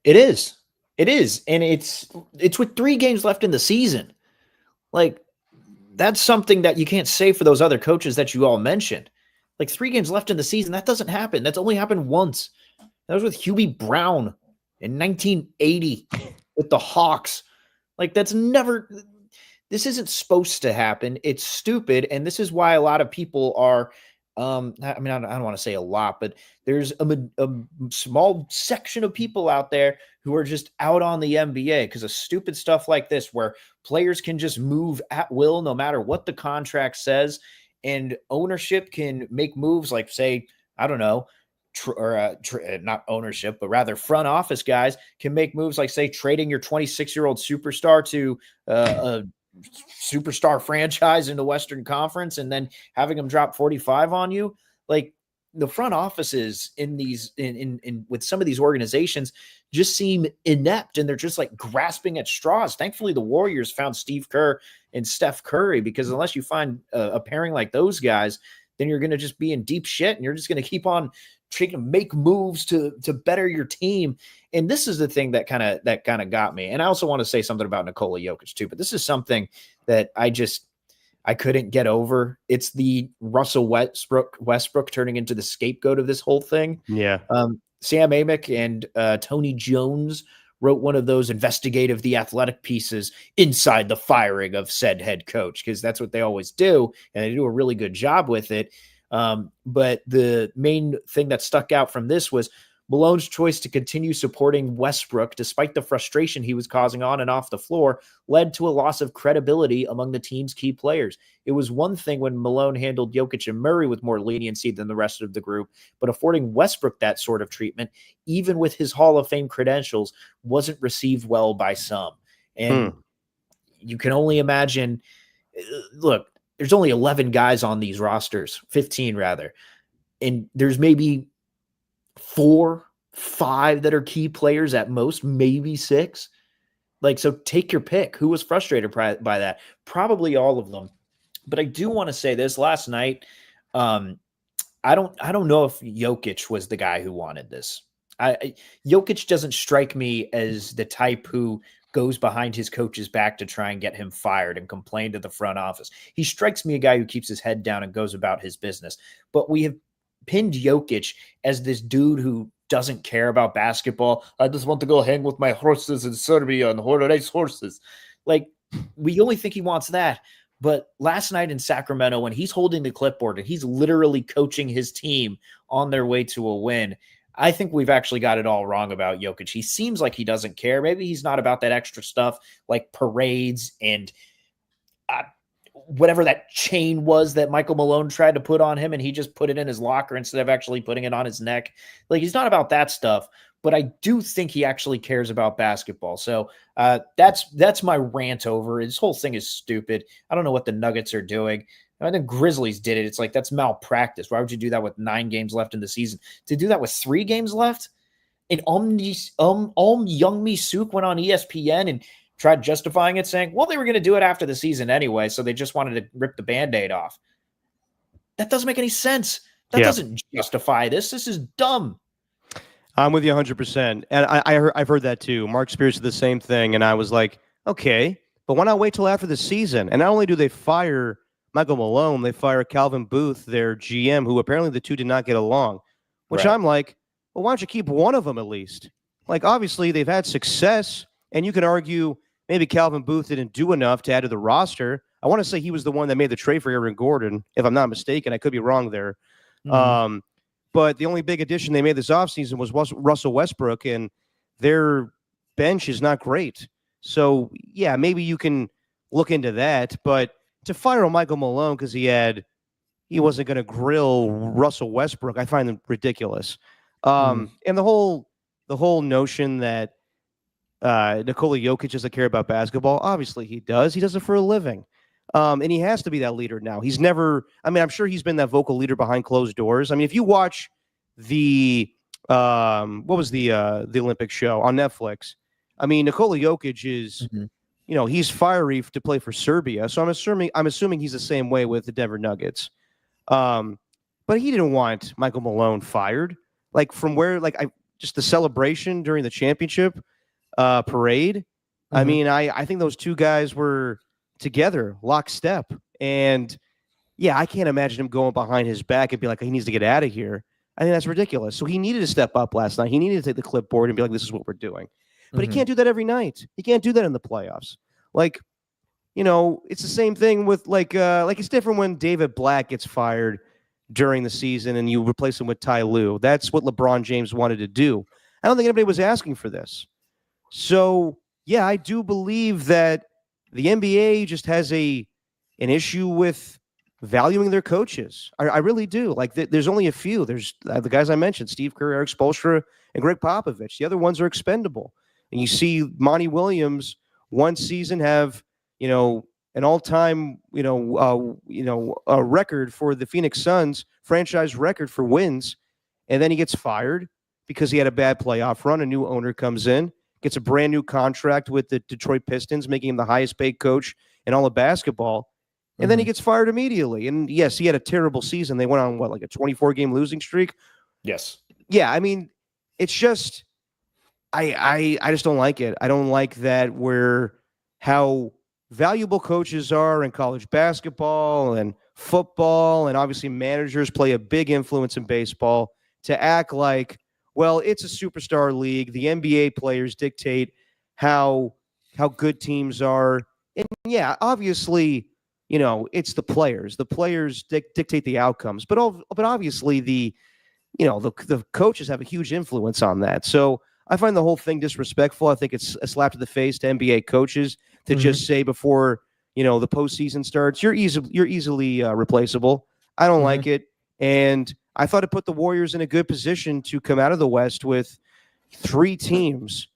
It is. It is. And it's with 3 games left in the season. Like, that's something that you can't say for those other coaches that you all mentioned. Like, 3 games left in the season, that doesn't happen. That's only happened once. That was with Hubie Brown in 1980 with the Hawks. Like, that's never – this isn't supposed to happen. It's stupid, and this is why a lot of people are I mean, I don't want to say a lot, but there's a small section of people out there who are just out on the NBA because of stupid stuff like this, where players can just move at will no matter what the contract says, and ownership can make moves like, say, I don't know, not ownership, but rather front office guys can make moves like, say, trading your 26-year-old superstar to a superstar franchise in the Western Conference and then having them drop 45 on you. Like, the front offices in these in with some of these organizations just seem inept, and they're just like grasping at straws. Thankfully, the Warriors found Steve Kerr and Steph Curry, because unless you find a pairing like those guys, then you're going to just be in deep shit, and you're just going to keep on trying to make moves to better your team. And this is the thing that kind of got me. And I also want to say something about Nikola Jokic too, but this is something that I couldn't get over. It's the Russell Westbrook turning into the scapegoat of this whole thing. Yeah. Sam Amick and Tony Jones wrote one of those investigative The Athletic pieces inside the firing of said head coach, because that's what they always do, and they do a really good job with it. But the main thing that stuck out from this was Malone's choice to continue supporting Westbrook, despite the frustration he was causing on and off the floor, led to a loss of credibility among the team's key players. It was one thing when Malone handled Jokic and Murray with more leniency than the rest of the group, but affording Westbrook that sort of treatment, even with his Hall of Fame credentials, wasn't received well by some. And you can only imagine, look, there's only 11 guys on these rosters, 15 rather, and there's maybe 4, 5 that are key players at most, maybe 6. Like, so take your pick. Who was frustrated by that? Probably all of them. But I do want to say this: last night, I don't know if Jokic was the guy who wanted this. Jokic doesn't strike me as the type who goes behind his coach's back to try and get him fired and complain to the front office. He strikes me a guy who keeps his head down and goes about his business. But we have pinned Jokic as this dude who doesn't care about basketball. I just want to go hang with my horses in Serbia and race horses. Like, we only think he wants that. But last night in Sacramento, when he's holding the clipboard and he's literally coaching his team on their way to a win, I think we've actually got it all wrong about Jokic. He seems like he doesn't care. Maybe he's not about that extra stuff like parades and whatever that chain was that Michael Malone tried to put on him, and he just put it in his locker instead of actually putting it on his neck. Like, he's not about that stuff, but I do think he actually cares about basketball. So that's my rant over. This whole thing is stupid. I don't know what the Nuggets are doing. I think Grizzlies did it. It's like, that's malpractice. Why would you do that with 9 games left in the season? To do that with 3 games left? And Youngmi Suk went on ESPN and tried justifying it, saying, well, they were going to do it after the season anyway, so they just wanted to rip the Band-Aid off. That doesn't make any sense. That doesn't justify this. This is dumb. I'm with you 100%. And I've heard that too. Mark Spears did the same thing, and I was like, okay, but why not wait till after the season? And not only do they fire Michael Malone, they fire Calvin Booth, their GM, who apparently the two did not get along. Which Right. I'm like, well, why don't you keep one of them at least? Like, obviously, they've had success, and you can argue maybe Calvin Booth didn't do enough to add to the roster. I want to say he was the one that made the trade for Aaron Gordon, if I'm not mistaken. I could be wrong there. Mhm. But the only big addition they made this offseason was Russell Westbrook, and their bench is not great. So, yeah, maybe you can look into that. But to fire Michael Malone because he wasn't going to grill Russell Westbrook, I find them ridiculous. And the whole notion that Nikola Jokic doesn't care about basketball, obviously he does. He does it for a living. And he has to be that leader now. He's never, I mean, I'm sure he's been that vocal leader behind closed doors. I mean, if you watch the, what was the Olympic show on Netflix? I mean, Nikola Jokic is, Mhm. he's fiery to play for Serbia. So I'm assuming he's the same way with the Denver Nuggets. But he didn't want Michael Malone fired. Like from where, just the celebration during the championship parade. I Mhm. mean, I think those two guys were together, lockstep. And yeah, I can't imagine him going behind his back and be like, he needs to get out of here. I think that's ridiculous. So he needed to step up last night. He needed to take the clipboard and be like, this is what we're doing. But he Mhm. can't do that every night. He can't do that in the playoffs. Like, it's the same thing with like it's different when David Black gets fired during the season and you replace him with Ty Lue. That's what LeBron James wanted to do. I don't think anybody was asking for this. So, yeah, I do believe that the NBA just has an issue with valuing their coaches. I really do. Like, there's only a few. There's the guys I mentioned, Steve Kerr, Eric Spoelstra, and Greg Popovich. The other ones are expendable. And you see Monty Williams one season have, an all-time, a record for the Phoenix Suns, franchise record for wins, and then he gets fired because he had a bad playoff run. A new owner comes in, gets a brand new contract with the Detroit Pistons, making him the highest paid coach in all of basketball. And then he gets fired immediately. And yes, he had a terrible season. They went on like a 24-game losing streak. Yes. Yeah, I mean, it's just I just don't like it. I don't like that how valuable coaches are in college basketball and football, and obviously managers play a big influence in baseball, to act like, well, it's a superstar league. The NBA players dictate how good teams are. And yeah, obviously, it's the players. The players dictate the outcomes. But obviously the coaches have a huge influence on that. So I find the whole thing disrespectful. I think it's a slap to the face to NBA coaches to just say before the postseason starts, you're easily replaceable. I don't like it, and I thought it put the Warriors in a good position to come out of the West with 3 teams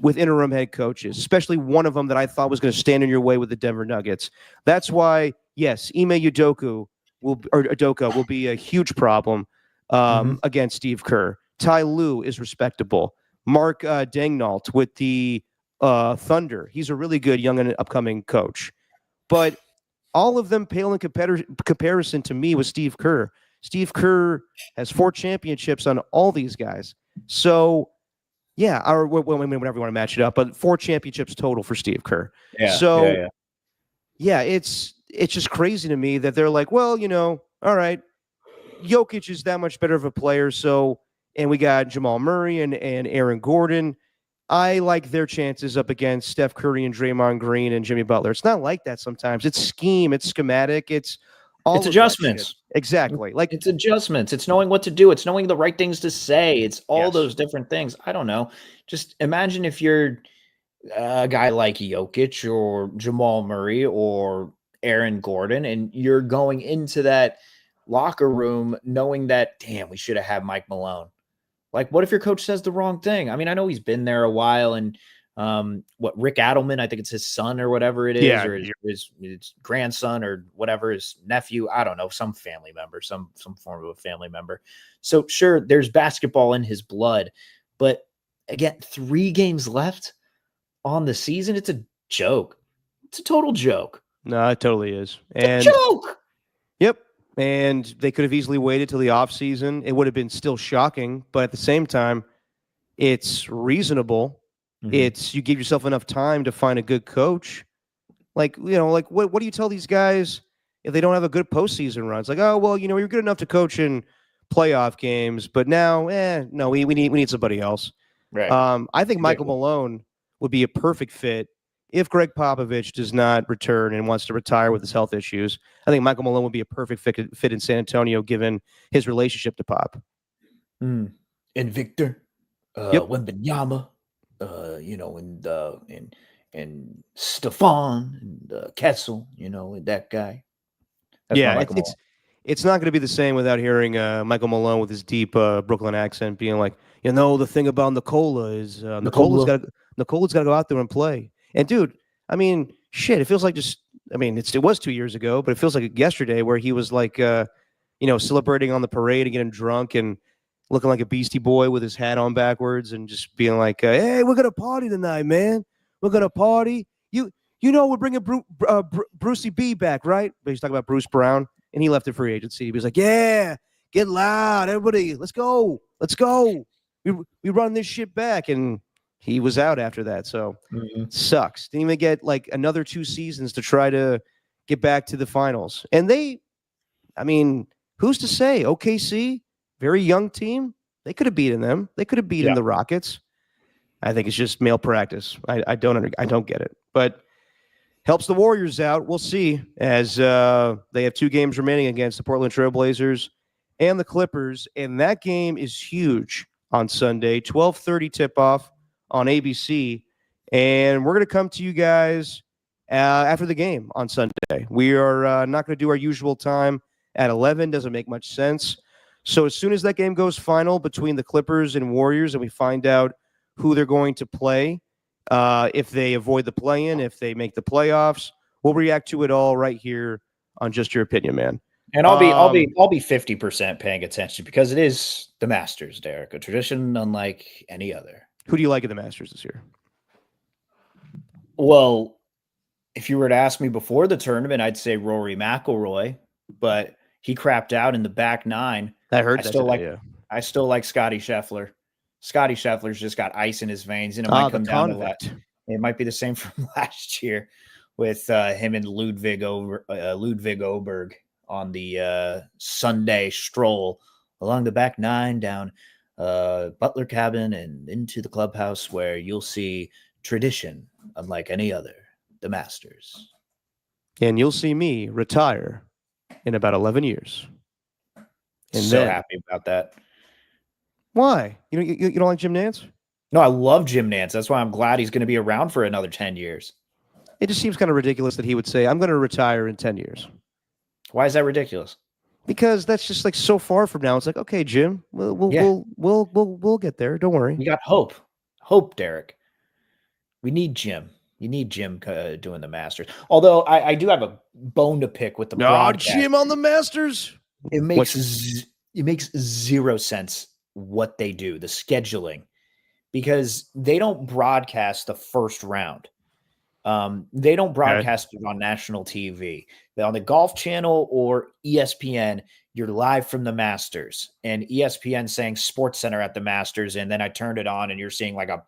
with interim head coaches, especially one of them that I thought was going to stand in your way with the Denver Nuggets. That's why, yes, Ime Udoka will be a huge problem against Steve Kerr. Ty Lue is respectable. Mark Daignault with the Thunder. He's a really good young and upcoming coach. But all of them pale in comparison to me with Steve Kerr. Steve Kerr has 4 championships on all these guys. So, yeah, or whatever you want to match it up, but 4 championships total for Steve Kerr. Yeah, it's just crazy to me that they're like, well, all right, Jokic is that much better of a player, and we got Jamal Murray and Aaron Gordon. I like their chances up against Steph Curry and Draymond Green and Jimmy Butler. It's not like that sometimes. It's scheme, it's schematic, it's all It's of adjustments. Exactly. Like It's adjustments. It's knowing what to do. It's knowing the right things to say. It's all Yes. those different things. I don't know. Just imagine if you're a guy like Jokic or Jamal Murray or Aaron Gordon, and you're going into that locker room knowing that, damn, we should have had Mike Malone. Like, what if your coach says the wrong thing? I mean, I know he's been there a while, and Rick Adelman, I think it's his son or whatever it is, Yeah. or his grandson or whatever, his nephew, I don't know, some family member, some form of a family member. So sure, there's basketball in his blood, but again, 3 games left on the season. It's a joke. It's a total joke. No, it totally is. It's a joke. Yep. And they could have easily waited till the offseason. It would have been still shocking, but at the same time, it's reasonable. It's you give yourself enough time to find a good coach. Like, what do you tell these guys? if they don't have a good postseason run. It's like, oh well, you're good enough to coach in playoff games, but now, no, we need somebody else. Right. I think Michael Malone would be a perfect fit if Greg Popovich does not return and wants to retire with his health issues. I think Michael Malone would be a perfect fit in San Antonio, given his relationship to Pop. And Victor, Yep. Wembanyama, and Stefan and Kessel, that guy. That's my Michael Malone. It's not going to be the same without hearing Michael Malone with his deep Brooklyn accent being like, the thing about Nikola is Nikola's got to go out there and play. And dude, I mean, shit, it feels like it was 2 years ago, but it feels like yesterday where he was like, celebrating on the parade and getting drunk and looking like a Beastie Boy with his hat on backwards and just being like, hey, we're going to party tonight, man. We're going to party. We're bringing Brucey B back, right? But he's talking about Bruce Brown, and he left the free agency. He was like, yeah, get loud, everybody. Let's go. We run this shit back. And he was out after that. So sucks. Didn't even get like another 2 seasons to try to get back to the finals. And who's to say? OKC, very young team. They could have beaten them. They could have beaten the Rockets. I think it's just male practice. I don't get it. But helps the Warriors out. We'll see, as they have 2 games remaining against the Portland Trail Blazers and the Clippers. And that game is huge on Sunday, 12:30 tip-off on ABC. And we're going to come to you guys after the game on Sunday. We are not going to do our usual time at 11. Doesn't make much sense. So as soon as that game goes final between the Clippers and Warriors and we find out who they're going to play, if they avoid the play-in, if they make the playoffs, we'll react to it all right here on Just Your Opinion, man. And I'll be 50% paying attention because it is the Masters, Derek, a tradition unlike any other. Who do you like at the Masters this year? Well, if you were to ask me before the tournament, I'd say Rory McIlroy, but he crapped out in the back 9. I heard I still like Scotty Scheffler. Scotty Scheffler's just got ice in his veins, and it might come down to that. It might be the same from last year with him and Ludwig Oberg on the Sunday stroll along the back 9 down Butler Cabin and into the clubhouse where you'll see tradition unlike any other, the Masters. And you'll see me retire in about 11 years. And so happy about that. Why? You don't like Jim Nantz? No, I love Jim Nantz. That's why I'm glad he's going to be around for another 10 years. It just seems kind of ridiculous that he would say, I'm going to retire in 10 years. Why is that ridiculous? Because that's just like so far from now. It's like, okay, Jim, we'll get there. Don't worry. We got hope, Derek. We need Jim. You need Jim doing the Masters. Although I do have a bone to pick with the broadcast. Jim on the Masters. It makes zero sense what they do, the scheduling, because they don't broadcast the first round. They don't broadcast it on national TV. On the Golf Channel or ESPN, you're live from the Masters, and ESPN saying Sports Center at the Masters, and then I turned it on and you're seeing like a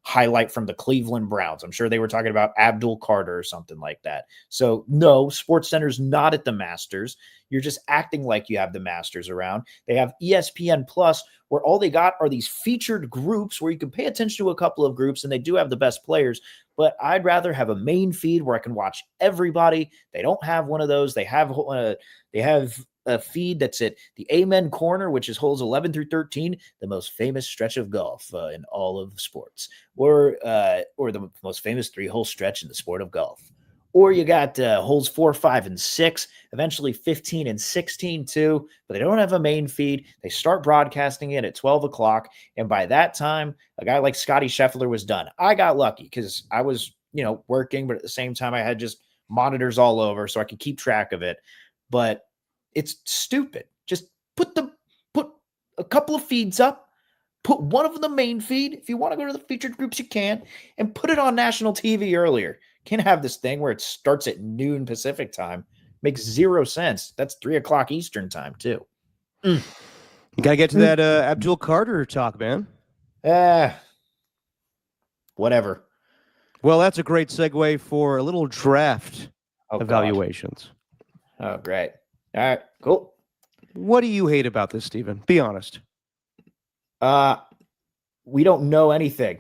highlight from the Cleveland Browns. I'm sure they were talking about Abdul Carter or something like that. So no, Sports Center's not at the Masters. You're just acting like you have the Masters around. They have ESPN Plus, where all they got are these featured groups where you can pay attention to a couple of groups, and they do have the best players. But I'd rather have a main feed where I can watch everybody. They don't have one of those. They have a feed that's at the Amen Corner, which is holes 11 through 13, the most famous stretch of golf in all of sports, or the most famous 3-hole stretch in the sport of golf. Or you got holes 4, 5, and 6, eventually 15 and 16 too, but they don't have a main feed. They start broadcasting it at 12 o'clock, and by that time, a guy like Scotty Scheffler was done. I got lucky because I was, working, but at the same time, I had just monitors all over so I could keep track of it. But it's stupid. Just put a couple of feeds up, put one of the main feed. If you want to go to the featured groups, you can, and put it on national TV earlier. Can't have this thing where it starts at noon Pacific time. Makes zero sense. That's 3 o'clock Eastern time too. You got to get to that Abdul Carter talk, man. Whatever. Well, that's a great segue for a little draft evaluations. Oh, great. All right, cool. What do you hate about this, Steven? Be honest. We don't know anything.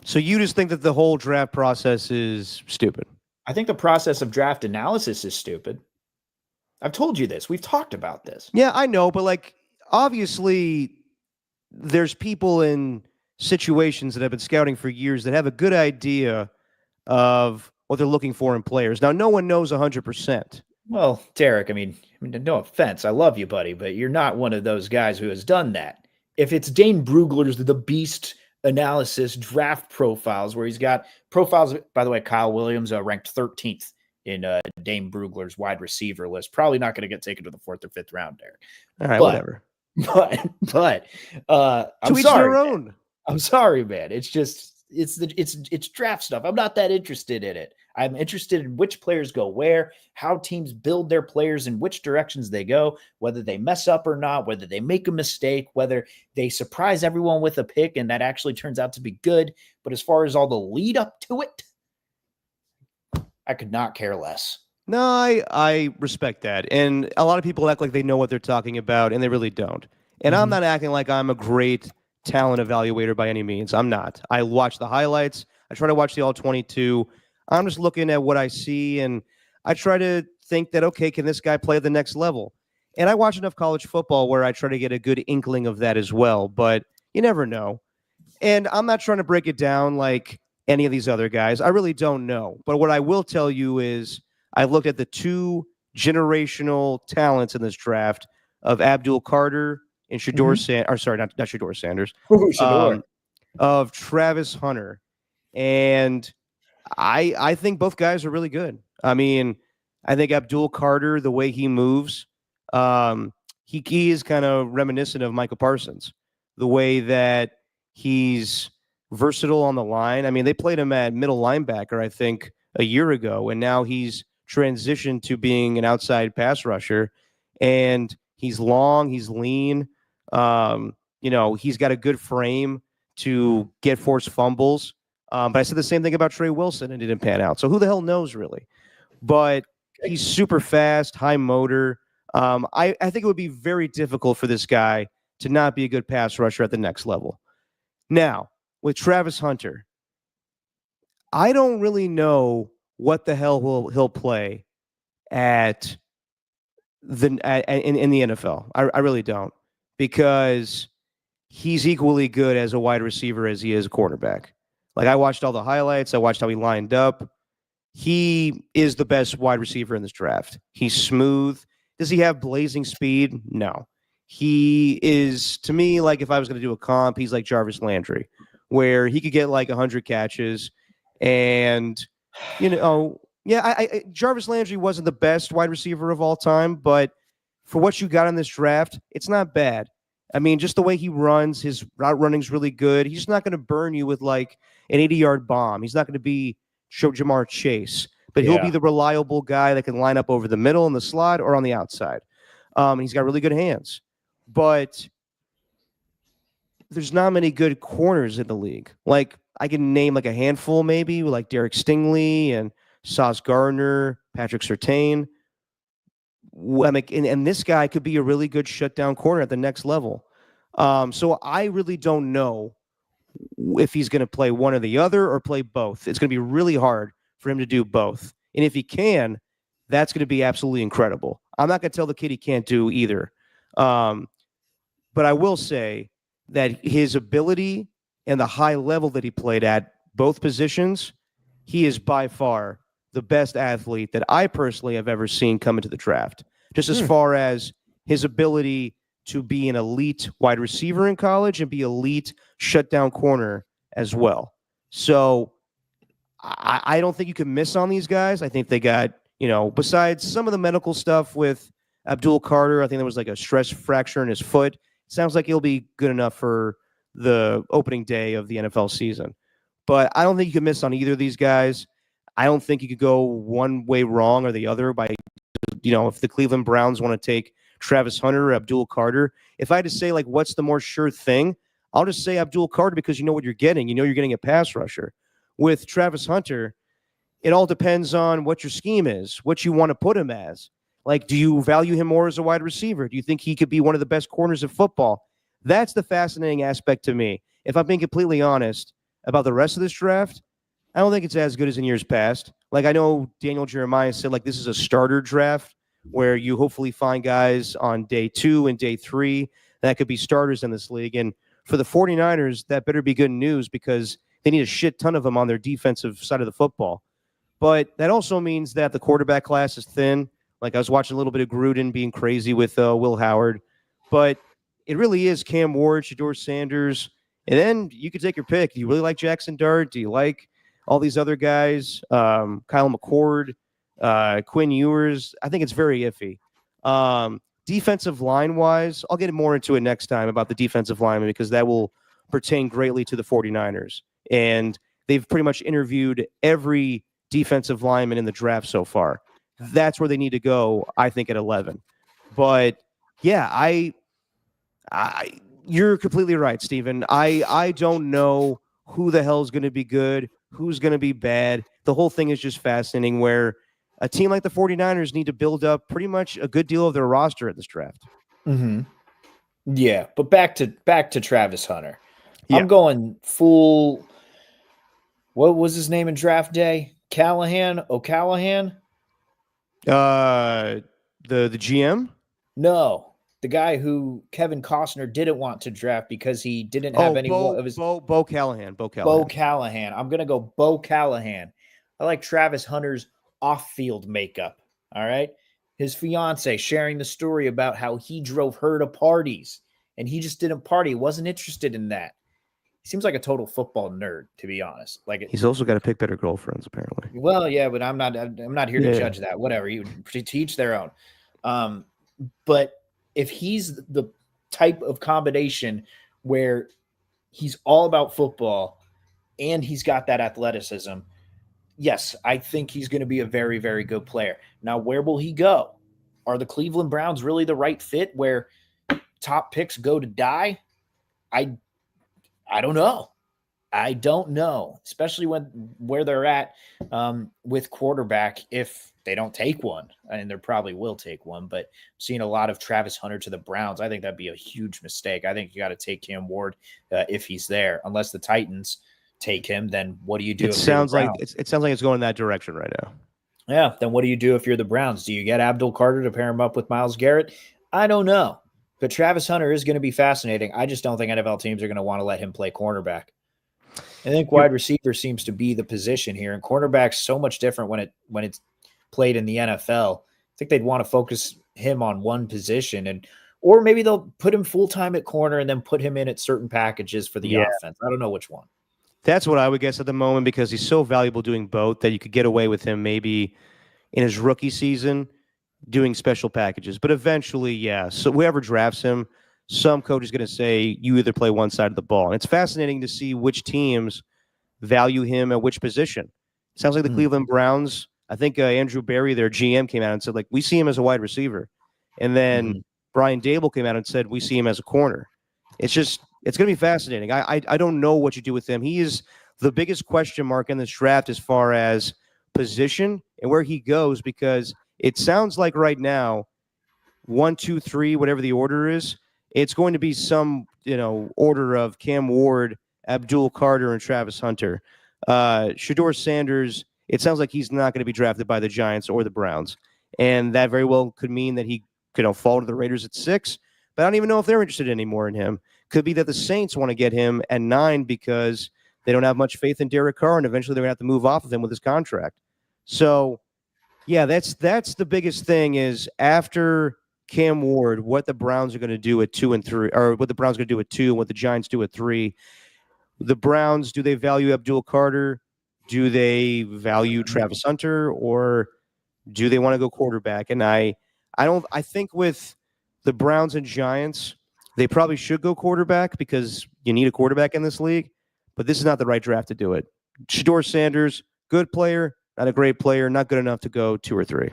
So you just think that the whole draft process is stupid? I think the process of draft analysis is stupid. I've told you this. We've talked about this. Yeah, I know, but like obviously there's people in situations that have been scouting for years that have a good idea of what they're looking for in players. Now, no one knows 100%. Well, Derek, I mean, no offense. I love you, buddy, but you're not one of those guys who has done that. If it's Dane Brugler's The Beast analysis draft profiles, where he's got profiles, by the way, Kyle Williams ranked 13th in Dane Brugler's wide receiver list. Probably not going to get taken to the 4th or 5th round, Derek. All right, whatever. But I'm to each sorry, their own. man. I'm sorry, man. It's just it's draft stuff. I'm not that interested in it. I'm interested in which players go where, how teams build their players, in which directions they go, whether they mess up or not, whether they make a mistake, whether they surprise everyone with a pick and that actually turns out to be good. But as far as all the lead up to it, I could not care less. No, I respect that. And a lot of people act like they know what they're talking about, and they really don't. And I'm not acting like I'm a great talent evaluator by any means. I'm not. I watch the highlights. I try to watch the all 22. I'm just looking at what I see, and I try to think that, okay, can this guy play at the next level? And I watch enough college football where I try to get a good inkling of that as well, but you never know. And I'm not trying to break it down like any of these other guys. I really don't know. But what I will tell you is I looked at the two generational talents in this draft of Abdul Carter and Shador not Shador Sanders, of Travis Hunter. And I think both guys are really good. I mean, I think Abdul Carter, the way he moves, he is kind of reminiscent of Michael Parsons, the way that he's versatile on the line. I mean, they played him at middle linebacker, I think, a year ago, and now he's transitioned to being an outside pass rusher. And he's long, he's lean. He's got a good frame to get forced fumbles. But I said the same thing about Trey Wilson and it didn't pan out. So who the hell knows, really? But he's super fast, high motor. I think it would be very difficult for this guy to not be a good pass rusher at the next level. Now, with Travis Hunter, I don't really know what the hell he'll play in the NFL. I really don't, because he's equally good as a wide receiver as he is a quarterback. Like, I watched all the highlights. I watched how he lined up. He is the best wide receiver in this draft. He's smooth. Does he have blazing speed? No. He is, to me, like if I was going to do a comp, he's like Jarvis Landry, where he could get like 100 catches. And, Jarvis Landry wasn't the best wide receiver of all time, but for what you got in this draft, it's not bad. I mean, just the way he runs, his route running's really good. He's not going to burn you with like an 80-yard bomb. He's not going to be Jamar Chase, but he'll be the reliable guy that can line up over the middle in the slot or on the outside. He's got really good hands, but there's not many good corners in the league. Like, I can name like a handful, maybe like Derek Stingley and Sauce Gardner, Patrick Surtain. And this guy could be a really good shutdown corner at the next level. So I really don't know if he's going to play one or the other or play both. It's going to be really hard for him to do both. And if he can, that's going to be absolutely incredible. I'm not going to tell the kid he can't do either. But I will say that his ability and the high level that he played at both positions, he is by far the best athlete that I personally have ever seen come into the draft. Just as far as his ability to be an elite wide receiver in college and be elite shutdown corner as well. So I don't think you can miss on these guys. I think they got, besides some of the medical stuff with Abdul Carter, I think there was like a stress fracture in his foot. It sounds like he'll be good enough for the opening day of the NFL season. But I don't think you can miss on either of these guys. I don't think you could go one way wrong or the other by, if the Cleveland Browns want to take Travis Hunter or Abdul Carter. If I had to say, like, what's the more sure thing, I'll just say Abdul Carter, because you know what you're getting. You know you're getting a pass rusher. With Travis Hunter, it all depends on what your scheme is, what you want to put him as. Like, do you value him more as a wide receiver? Do you think he could be one of the best corners of football? That's the fascinating aspect to me. If I'm being completely honest about the rest of this draft, I don't think it's as good as in years past. Like, I know Daniel Jeremiah said, like, this is a starter draft where you hopefully find guys on day 2 and day 3 that could be starters in this league. And for the 49ers, that better be good news because they need a shit ton of them on their defensive side of the football. But that also means that the quarterback class is thin. Like, I was watching a little bit of Gruden being crazy with Will Howard. But it really is Cam Ward, Shedeur Sanders. And then you could take your pick. Do you really like Jackson Dart? Do you like all these other guys? Kyle McCord, Quinn Ewers. I think it's very iffy. Defensive line-wise, I'll get more into it next time about the defensive lineman because that will pertain greatly to the 49ers. And they've pretty much interviewed every defensive lineman in the draft so far. That's where they need to go, I think, at 11. But, yeah, you're completely right, Steven. I don't know who the hell is going to be good, who's going to be bad. The whole thing is just fascinating where a team like the 49ers need to build up pretty much a good deal of their roster at this draft. Mm-hmm. Yeah, but back to Travis Hunter. Yeah. I'm going full. What was his name in draft day? O'Callahan? The GM? No, the guy who Kevin Costner didn't want to draft because he didn't have any of his. Bo Callahan. Bo Callahan. I'm gonna go Bo Callahan. I like Travis Hunter's off-field makeup. All right, his fiance sharing the story about how he drove her to parties and he just didn't party. He wasn't interested in that. He seems like a total football nerd, to be honest. Like he's also got to pick better girlfriends, apparently. Well, yeah, but I'm not here to judge that. Whatever, you teach their own. But if he's the type of combination where he's all about football and he's got that athleticism, yes, I think he's going to be a very, very good player. Now, where will he go? Are the Cleveland Browns really the right fit where top picks go to die? I don't know. I don't know, especially where they're at with quarterback if they don't take one. And they probably will take one, but seeing a lot of Travis Hunter to the Browns, I think that'd be a huge mistake. I think you got to take Cam Ward if he's there. Unless the Titans take him, then what do you do? It sounds like it's going in that direction right now. Yeah, then what do you do if you're the Browns? Do you get Abdul Carter to pair him up with Myles Garrett? I don't know. But Travis Hunter is going to be fascinating. I just don't think NFL teams are going to want to let him play cornerback. I think wide receiver seems to be the position here, and cornerback's so much different when it's played in the NFL. I think they'd want to focus him on one position, or maybe they'll put him full-time at corner and then put him in at certain packages for the offense. I don't know which one. That's what I would guess at the moment because he's so valuable doing both that you could get away with him maybe in his rookie season doing special packages. But eventually, yeah. So whoever drafts him, some coach is going to say you either play one side of the ball. And it's fascinating to see which teams value him at which position. It sounds like the Cleveland Browns, I think Andrew Berry, their GM, came out and said, like, we see him as a wide receiver. And then Brian Dable came out and said, we see him as a corner. It's going to be fascinating. I don't know what you do with him. He is the biggest question mark in this draft as far as position and where he goes because it sounds like right now, 1, 2, 3, whatever the order is, it's going to be some, order of Cam Ward, Abdul Carter, and Travis Hunter. Shedeur Sanders, it sounds like he's not going to be drafted by the Giants or the Browns. And that very well could mean that he could fall to the Raiders at 6. But I don't even know if they're interested anymore in him. Could be that the Saints want to get him at 9 because they don't have much faith in Derek Carr, and eventually they're going to have to move off of him with his contract. So, yeah, that's the biggest thing is after Cam Ward, what the Browns are going to do at 2 and 3, or what the Browns are going to do at 2 and what the Giants do at 3. The Browns, do they value Abdul Carter? Do they value Travis Hunter? Or do they want to go quarterback? And I think with the Browns and Giants, they probably should go quarterback because you need a quarterback in this league. But this is not the right draft to do it. Shedeur Sanders, good player, not a great player, not good enough to go 2 or 3.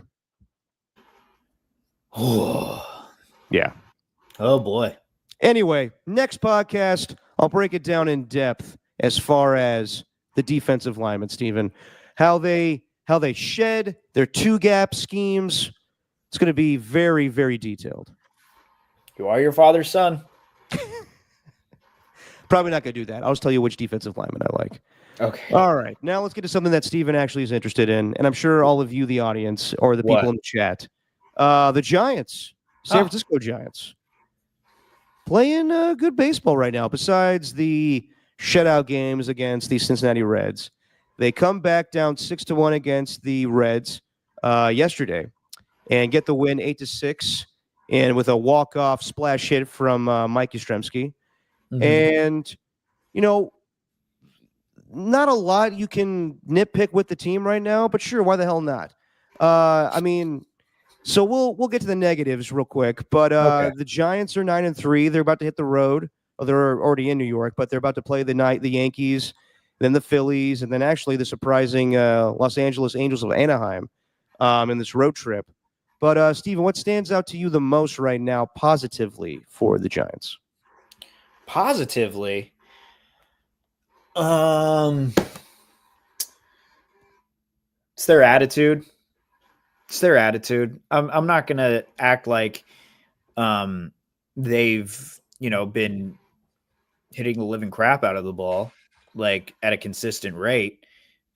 Yeah. Oh, boy. Anyway, next podcast, I'll break it down in depth as far as the defensive linemen, Steven, how they how they shed their two-gap schemes. It's going to be very, very detailed. You are your father's son. Probably not going to do that. I'll just tell you which defensive lineman I like. Okay. All right. Now let's get to something that Steven actually is interested in, and I'm sure all of you, the audience, or the people in the chat. The Giants, San Francisco Giants, playing good baseball right now, besides the shutout games against the Cincinnati Reds. They come back down 6-1 against the Reds yesterday and get the win 8-6, and with a walk-off splash hit from Mike Yastrzemski. Mm-hmm. And, you know, not a lot you can nitpick with the team right now, but sure, why the hell not? I mean, so we'll get to the negatives real quick, but the Giants are 9-3. They're about to hit the road. Oh, they're already in New York, but they're about to play the Yankees, then the Phillies, and then actually the surprising Los Angeles Angels of Anaheim in this road trip. But Steven, what stands out to you the most right now positively for the Giants? Positively, it's their attitude. It's their attitude. I'm not gonna act like they've been hitting the living crap out of the ball like at a consistent rate.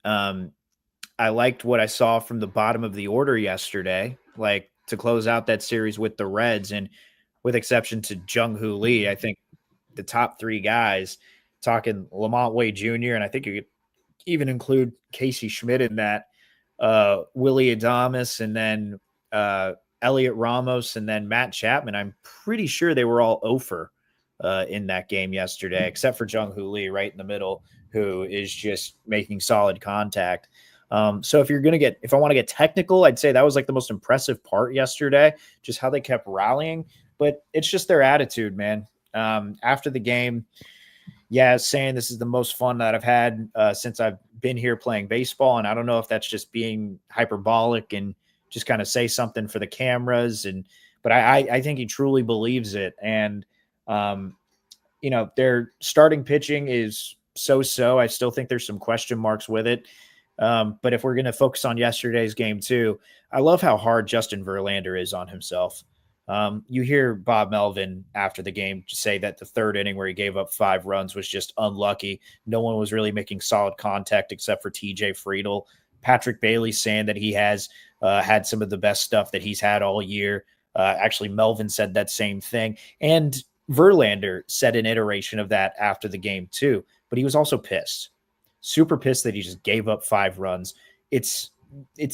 I liked what I saw from the bottom of the order yesterday, like to close out that series with the Reds, and with exception to Jung-Hoo Lee, I think the top three guys, talking Lamont Wade Jr., and I think you could even include Casey Schmidt in that, Willie Adames, and then Elliot Ramos, and then Matt Chapman. I'm pretty sure they were all over in that game yesterday, except for Jung-Hoo Lee right in the middle, who is just making solid contact. So if I want to get technical, I'd say that was like the most impressive part yesterday, just how they kept rallying. But it's just their attitude, man. After the game, saying this is the most fun that I've had since I've been here playing baseball. And I don't know if that's just being hyperbolic and just kind of say something for the cameras. But I think he truly believes it. And, their starting pitching is so-so. I still think there's some question marks with it. But if we're going to focus on yesterday's game too, I love how hard Justin Verlander is on himself. You hear Bob Melvin after the game say that the third inning where he gave up 5 runs was just unlucky. No one was really making solid contact except for TJ Friedel. Patrick Bailey saying that he has had some of the best stuff that he's had all year. Actually, Melvin said that same thing. And Verlander said an iteration of that after the game too, but he was also pissed. Super pissed that he just gave up 5 runs. It's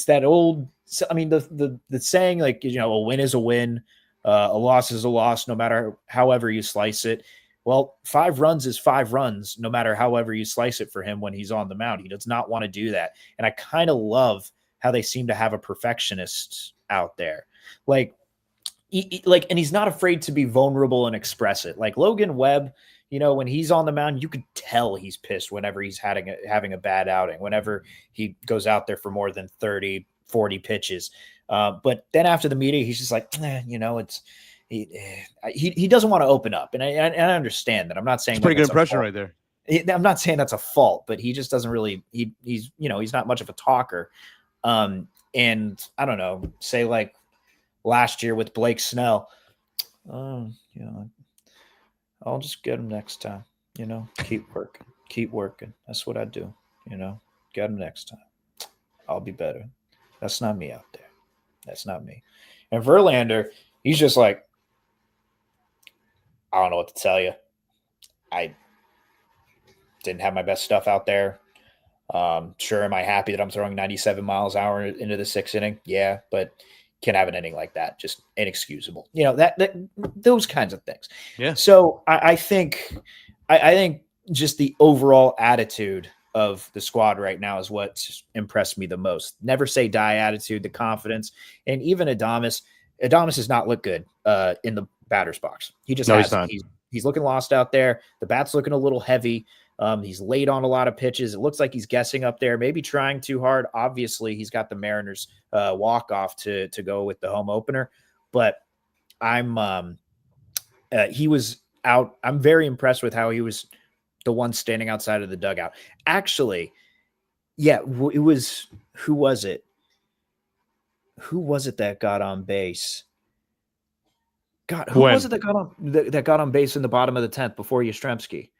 that old, I mean, the saying, like, a win is a win. A loss is a loss, no matter however you slice it. Well, 5 runs is 5 runs, no matter however you slice it for him when he's on the mound. He does not want to do that. And I kind of love how they seem to have a perfectionist out there. Like, and he's not afraid to be vulnerable and express it. Like Logan Webb, when he's on the mound, you could tell he's pissed whenever he's having a bad outing, whenever he goes out there for more than 30, 40 pitches. But then after the meeting, he's just like, it's he doesn't want to open up. And I understand that. I'm not saying it's pretty good impression right there. I'm not saying that's a fault, but he just doesn't really, he's not much of a talker. And I don't know, say like last year with Blake Snell, I'll just get him next time, keep working. That's what I do, get him next time. I'll be better. That's not me out there. That's not me. And Verlander, he's just like, I don't know what to tell you. I didn't have my best stuff out there. Sure, am I happy that I'm throwing 97 miles an hour into the 6th inning? Yeah, but can't have an inning like that. Just inexcusable. That those kinds of things. Yeah. So I think just the overall attitude of the squad right now is what impressed me the most. Never say die attitude, the confidence, and even Adames does not look good in the batter's box. He just he's looking lost out there. The bat's looking a little heavy. He's late on a lot of pitches. It looks like he's guessing up there, maybe trying too hard. Obviously, he's got the Mariners walk-off to go with the home opener. But he was out. I'm very impressed with how he was the one standing outside of the dugout. Actually, yeah, it was Who was it? Who was it that got on base? God, who When? was it that got on base in the bottom of the 10th before Yastrzemski?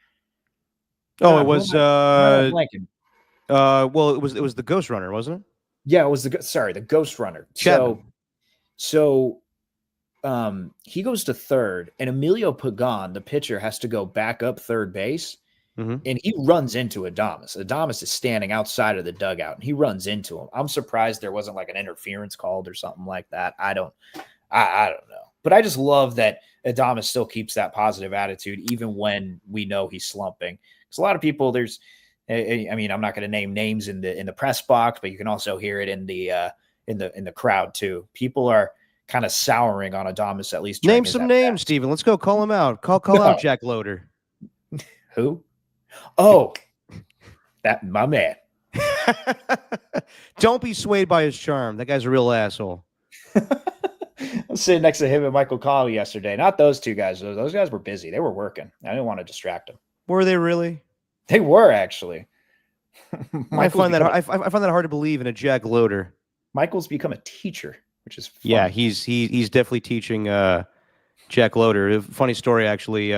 Oh, God, it was why am I blanking? well, it was the Ghost Runner, wasn't it? Yeah, it was the Ghost Runner. Chapman. So he goes to third, and Emilio Pagan, the pitcher, has to go back up third base, Mhm. and he runs into Adames. Adames is standing outside of the dugout, and he runs into him. I'm surprised there wasn't like an interference called or something like that. I don't know. But I just love that Adames still keeps that positive attitude, even when we know he's slumping. Because a lot of people, I mean, I'm not going to name names in the press box, but you can also hear it in the crowd too. People are kind of souring on Adames, at least. Name some names, Steven. Let's go. Call him out. Call out Jack Loader. Who? Oh, that my man. Don't be swayed by his charm. That guy's a real asshole. I was sitting next to him and Michael Colley yesterday. Not those two guys. Those guys were busy. They were working. I didn't want to distract them. Were they really? They were actually. I find that hard to believe in a Jack Loader. Michael's become a teacher, which is fun. Yeah, he's definitely teaching Jack Loader. Funny story, actually.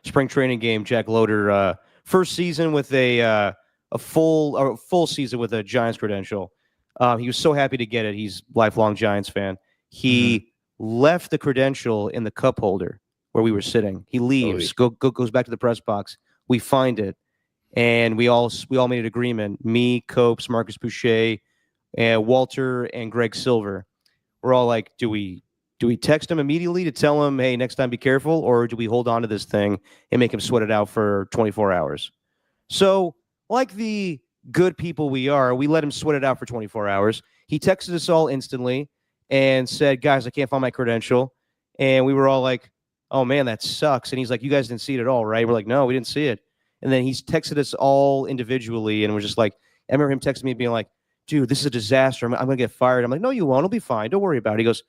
Spring training game. Jack Loader first season with a full season with a Giants credential. He was so happy to get it. He's a lifelong Giants fan. He left the credential in the cup holder where we were sitting. He leaves, goes back to the press box. We find it, and we all made an agreement. Me, Copes, Marcus Boucher, Walter, and Greg Silver. We're all like, do we text him immediately to tell him, hey, next time be careful, or do we hold on to this thing and make him sweat it out for 24 hours? So, like the good people we are, we let him sweat it out for 24 hours. He texted us all instantly and said, guys, I can't find my credential. And we were all like, oh, man, that sucks. And he's like, you guys didn't see it at all, right? We're like, no, we didn't see it. And then he's texted us all individually and was just like, I remember him texting me being like, dude, this is a disaster. I'm going to get fired. I'm like, no, you won't. It'll be fine. Don't worry about it. He goes,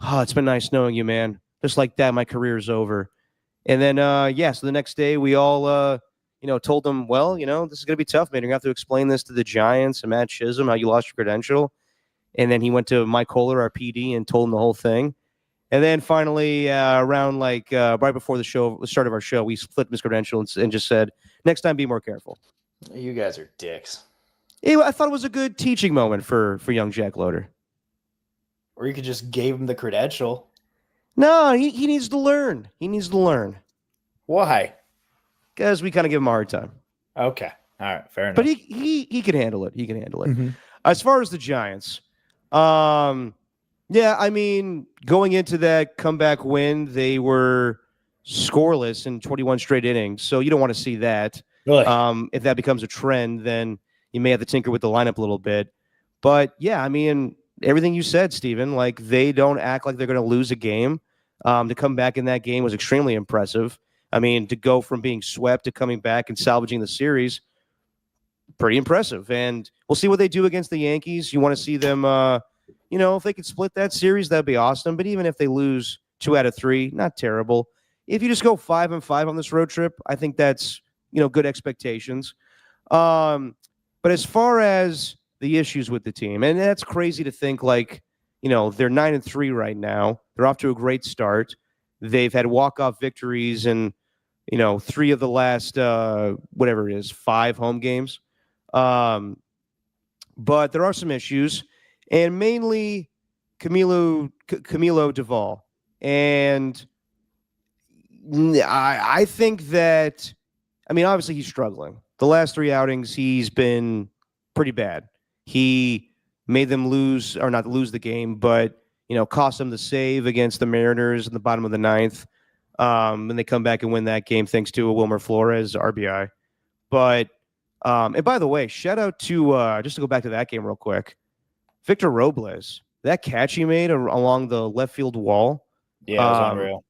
oh, it's been nice knowing you, man. Just like that, my career's over. And then, so the next day we all, told them, well, this is going to be tough, man. You're going to have to explain this to the Giants and Matt Chisholm, how you lost your credential. And then he went to Mike Kohler, our PD, and told him the whole thing. And then finally, around right before the start of our show, we flipped his credential and just said, next time, be more careful. You guys are dicks. I thought it was a good teaching moment for young Jack Loader. Or you could just gave him the credential. No, he needs to learn. He needs to learn. Why? Because we kind of give him a hard time. Okay. All right. Fair enough. But he can handle it. He can handle it. Mm-hmm. As far as the Giants, I mean, going into that comeback win, they were scoreless in 21 straight innings. So you don't want to see that. Really? If that becomes a trend, then you may have to tinker with the lineup a little bit. But yeah, I mean, everything you said, Steven, like they don't act like they're going to lose a game. To come back in that game was extremely impressive. I mean, to go from being swept to coming back and salvaging the series, pretty impressive. And we'll see what they do against the Yankees. You want to see them, if they could split that series, that'd be awesome. But even if they lose 2 out of 3, not terrible. If you just go 5-5 on this road trip, I think that's, good expectations. But as far as the issues with the team, and that's crazy to think they're 9-3 right now. They're off to a great start. They've had walk-off victories in, 3 of the last, 5 home games. But there are some issues, and mainly Camilo Duvall. And I think that, obviously he's struggling. The last 3 outings, he's been pretty bad. He made them lose, or not lose the game, but, cost them the save against the Mariners in the bottom of the 9th. And they come back and win that game thanks to a Wilmer Flores RBI. But, and by the way, shout out to, just to go back to that game real quick, Victor Robles, that catch he made along the left field wall. Yeah, it was unreal.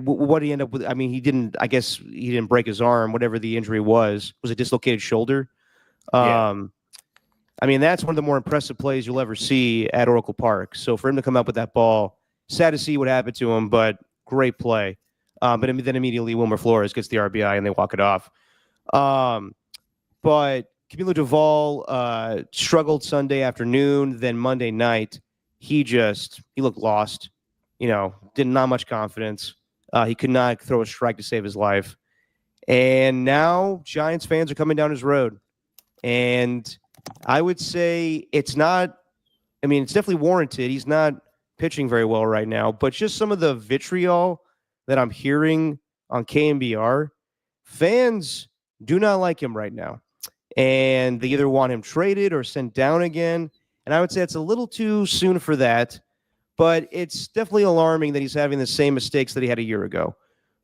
What he ended up with, he didn't break his arm, whatever the injury was a dislocated shoulder. Yeah. That's one of the more impressive plays you'll ever see at Oracle Park. So for him to come up with that ball, sad to see what happened to him, but great play. But then immediately Wilmer Flores gets the RBI and they walk it off. But Camilo Duvall struggled Sunday afternoon, then Monday night. He looked lost. Did not much confidence. He could not throw a strike to save his life. And now Giants fans are coming down his road. And I would say it's definitely warranted. He's not pitching very well right now, but just some of the vitriol that I'm hearing on KMBR, fans do not like him right now. And they either want him traded or sent down again. And I would say it's a little too soon for that, but it's definitely alarming that he's having the same mistakes that he had a year ago.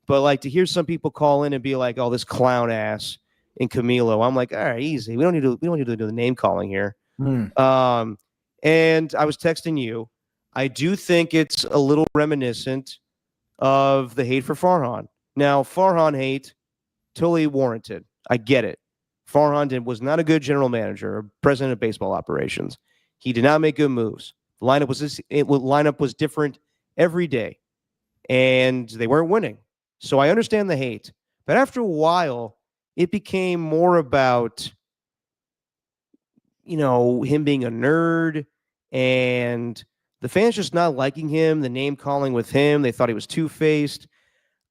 But like to hear some people call in and be like, "Oh, this clown ass in Camilo," I'm like, all right, easy. We don't need to do the name calling here. And I was texting you. I do think it's a little reminiscent of the hate for Farhan. Now, Farhan hate, totally warranted. I get it. Farhan was not a good general manager or president of baseball operations. He did not make good moves. The lineup was different every day, and they weren't winning. So I understand the hate. But after a while, it became more about, him being a nerd and the fans just not liking him, the name calling with him. They thought he was two-faced.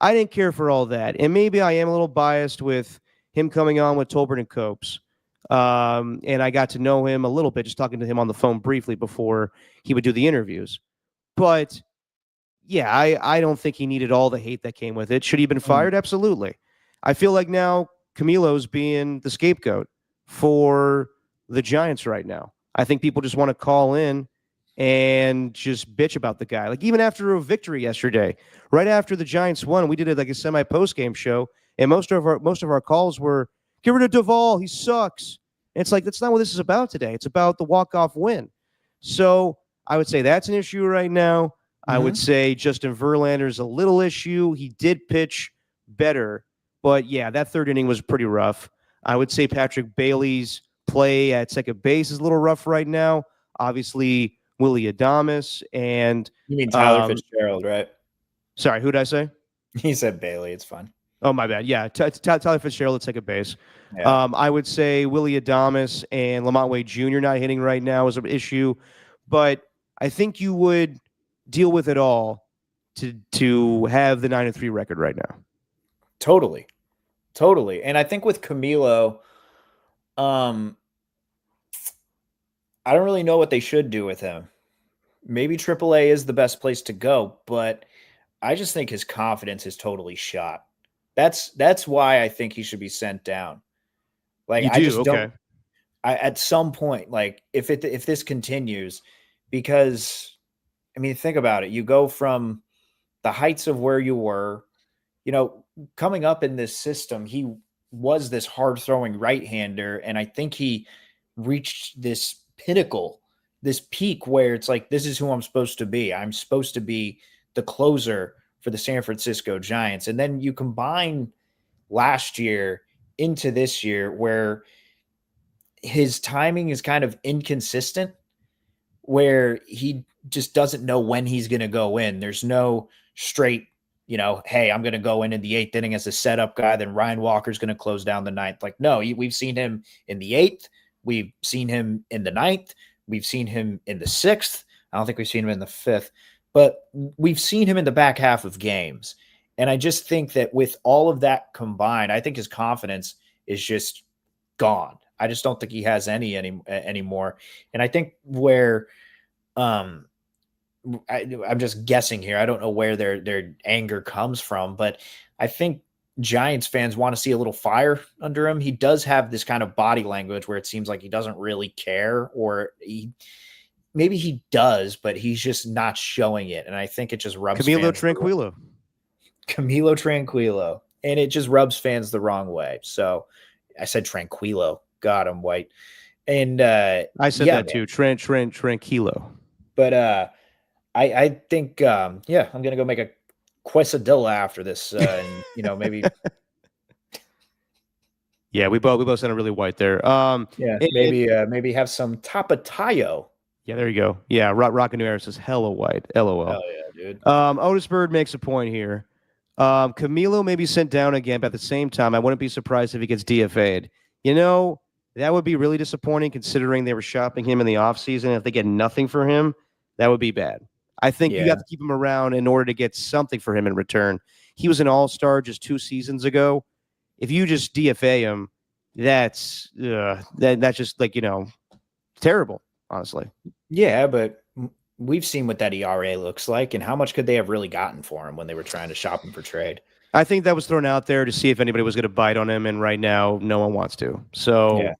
I didn't care for all that. And maybe I am a little biased with him coming on with Tolbert and Copes. And I got to know him a little bit, just talking to him on the phone briefly before he would do the interviews. But yeah, I don't think he needed all the hate that came with it. Should he have been fired? Absolutely. I feel like now Camilo's being the scapegoat for the Giants right now. I think people just want to call in and just bitch about the guy. Like even after a victory yesterday, right after the Giants won, we did it like a semi-post-game show, and most of our calls were, "Get rid of Duvall, he sucks." And it's like, that's not what this is about today. It's about the walk-off win. So I would say that's an issue right now. I would say Justin Verlander's a little issue. He did pitch better, but yeah, that third inning was pretty rough. I would say Patrick Bailey's play at second base is a little rough right now. Obviously, Willie Adames and you mean Tyler Fitzgerald, right? Sorry, who did I say? He said Bailey. It's fine. Oh, my bad. Yeah, Tyler Fitzgerald at second base. Yeah. I would say Willie Adames and Lamont Wade Jr. not hitting right now is an issue, but I think you would deal with it all to have the 9-3 record right now. Totally. And I think with Camilo, I don't really know what they should do with him. Maybe AAA is the best place to go, but I just think his confidence is totally shot. That's why I think he should be sent down. Like You I do? just Okay. don't. At some point, like if this continues, because I mean, think about it. You go from the heights of where you were, coming up in this system, he was this hard throwing right-hander. And I think he reached this pinnacle, this peak where it's like, this is who I'm supposed to be. I'm supposed to be the closer for the San Francisco Giants. And then you combine last year into this year where his timing is kind of inconsistent, where he just doesn't know when he's going to go in. There's no straight, hey, I'm going to go in the 8th inning as a setup guy, then Ryan Walker's going to close down the 9th. Like, no, we've seen him in the 8th. We've seen him in the 9th. We've seen him in the 6th. I don't think we've seen him in the 5th, but we've seen him in the back half of games. And I just think that with all of that combined, I think his confidence is just gone. I just don't think he has any anymore. And I think where I'm just guessing here, I don't know where their anger comes from, but I think Giants fans want to see a little fire under him. He does have this kind of body language where it seems like he doesn't really care, or maybe he does, but he's just not showing it. And I think it just rubs Camilo Tranquilo. And it just rubs fans the wrong way. So I said Tranquilo. God, I'm white. And I said that too. Tranquilo. But I think I'm gonna go make a quesadilla after this, and maybe. Yeah, we both sounded really white there. Maybe have some tapatio. Yeah, there you go. Yeah, Rockin' New Era says hella white. LOL. Hell yeah, dude. Otis Bird makes a point here. Camilo may be sent down again, but at the same time, I wouldn't be surprised if he gets DFA'd. That would be really disappointing considering they were shopping him in the offseason. If they get nothing for him, that would be bad. I think you Yeah. have to keep him around in order to get something for him in return. He was an all-star just 2 seasons ago. If you just DFA him, that's just like, terrible, honestly. Yeah, but we've seen what that ERA looks like, and how much could they have really gotten for him when they were trying to shop him for trade? I think that was thrown out there to see if anybody was going to bite on him, and right now, no one wants to. So, Yeah.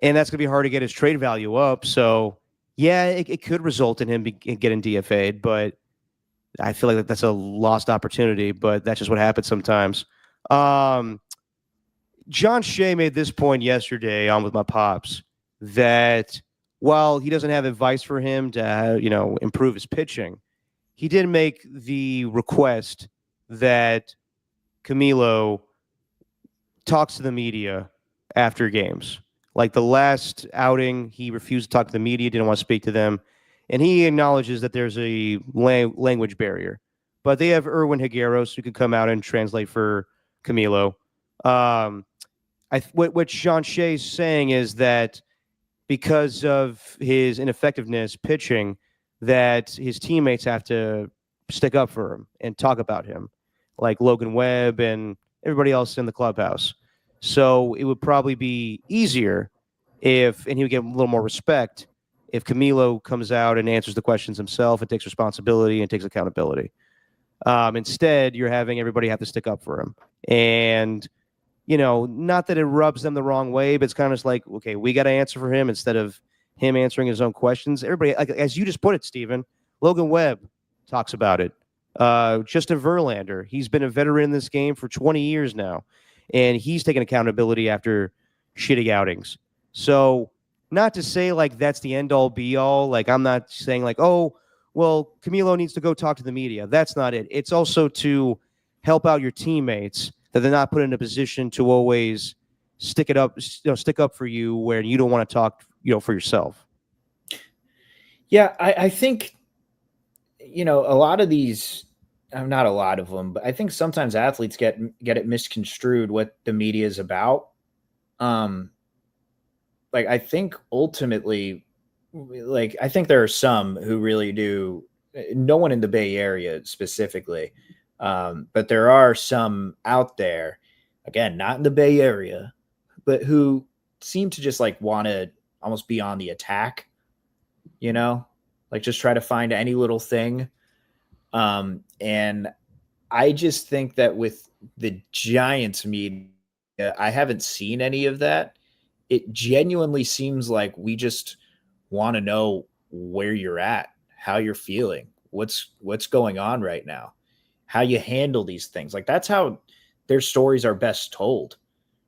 and that's going to be hard to get his trade value up. So, yeah, it could result in him getting DFA'd, but I feel like that's a lost opportunity. But that's just what happens sometimes. John Shea made this point yesterday on With My Pops that while he doesn't have advice for him to improve his pitching, he did make the request that Camilo talks to the media after games. Like the last outing, he refused to talk to the media, didn't want to speak to them. And he acknowledges that there's a language barrier. But they have Erwin Higueros who could come out and translate for Camilo. What Sean Shea's saying is that because of his ineffectiveness pitching, that his teammates have to stick up for him and talk about him, like Logan Webb and everybody else in the clubhouse. So it would probably be easier and he would get a little more respect if Camilo comes out and answers the questions himself and takes responsibility and takes accountability. Instead, you're having everybody have to stick up for him. And, not that it rubs them the wrong way, but it's kind of just like, okay, we got to answer for him instead of him answering his own questions. Everybody, like, as you just put it, Steven, Logan Webb talks about it. Justin Verlander, he's been a veteran in this game for 20 years now, and he's taken accountability after shitty outings. So not to say like that's the end all be all. Like I'm not saying like, oh, well, Camilo needs to go talk to the media. That's not it. It's also to help out your teammates that they're not put in a position to always stick up for you where you don't want to talk, for yourself. Yeah, I think, a lot of these, not a lot of them, but I think sometimes athletes get it misconstrued what the media is about. Like I think ultimately, I think there are some who really do. No one in the Bay Area specifically, but there are some out there, again, not in the Bay Area, but who seem to just want to almost be on the attack, just try to find any little thing. And I just think that with the Giants media, I haven't seen any of that. It genuinely seems like we just want to know where you're at, how you're feeling, what's going on right now, how you handle these things. Like that's how their stories are best told,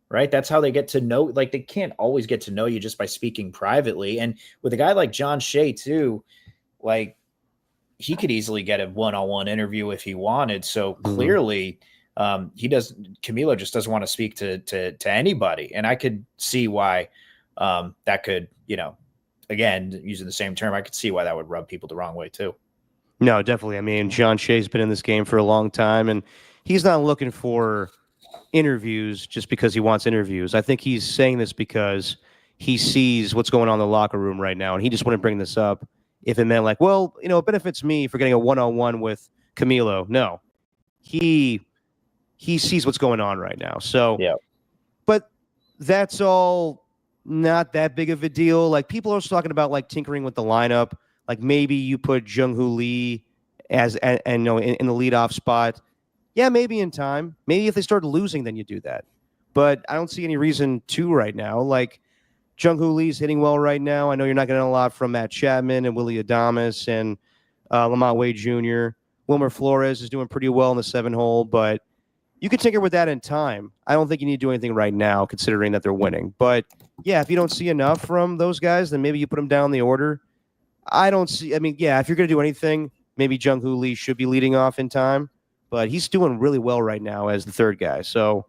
right? That's how they get to know. Like they can't always get to know you just by speaking privately. And with a guy like John Shea too, like he could easily get a one-on-one interview if he wanted. So clearly Camilo just doesn't want to speak to anybody. And I could see why that could, again, using the same term, I could see why that would rub people the wrong way too. No, definitely. I mean, John Shea's been in this game for a long time, and he's not looking for interviews just because he wants interviews. I think he's saying this because he sees what's going on in the locker room right now, and he just wouldn't bring this up if it meant like, well, it benefits me for getting a one-on-one with Camilo. No, he sees what's going on right now. So, yeah. But that's all not that big of a deal. Like people are talking about like tinkering with the lineup. Like maybe you put Jung-Hoo Lee in the leadoff spot. Yeah, maybe in time. Maybe if they start losing, then you do that. But I don't see any reason to right now. Like Jung-Hoo Lee's hitting well right now. I know you're not getting a lot from Matt Chapman and Willie Adames and Lamont Wade Jr. Wilmer Flores is doing pretty well in the 7-hole, but you can tinker with that in time. I don't think you need to do anything right now, considering that they're winning. But yeah, if you don't see enough from those guys, then maybe you put them down the order. If you're going to do anything, maybe Jung-Hoo Lee should be leading off in time, but he's doing really well right now as the third guy. So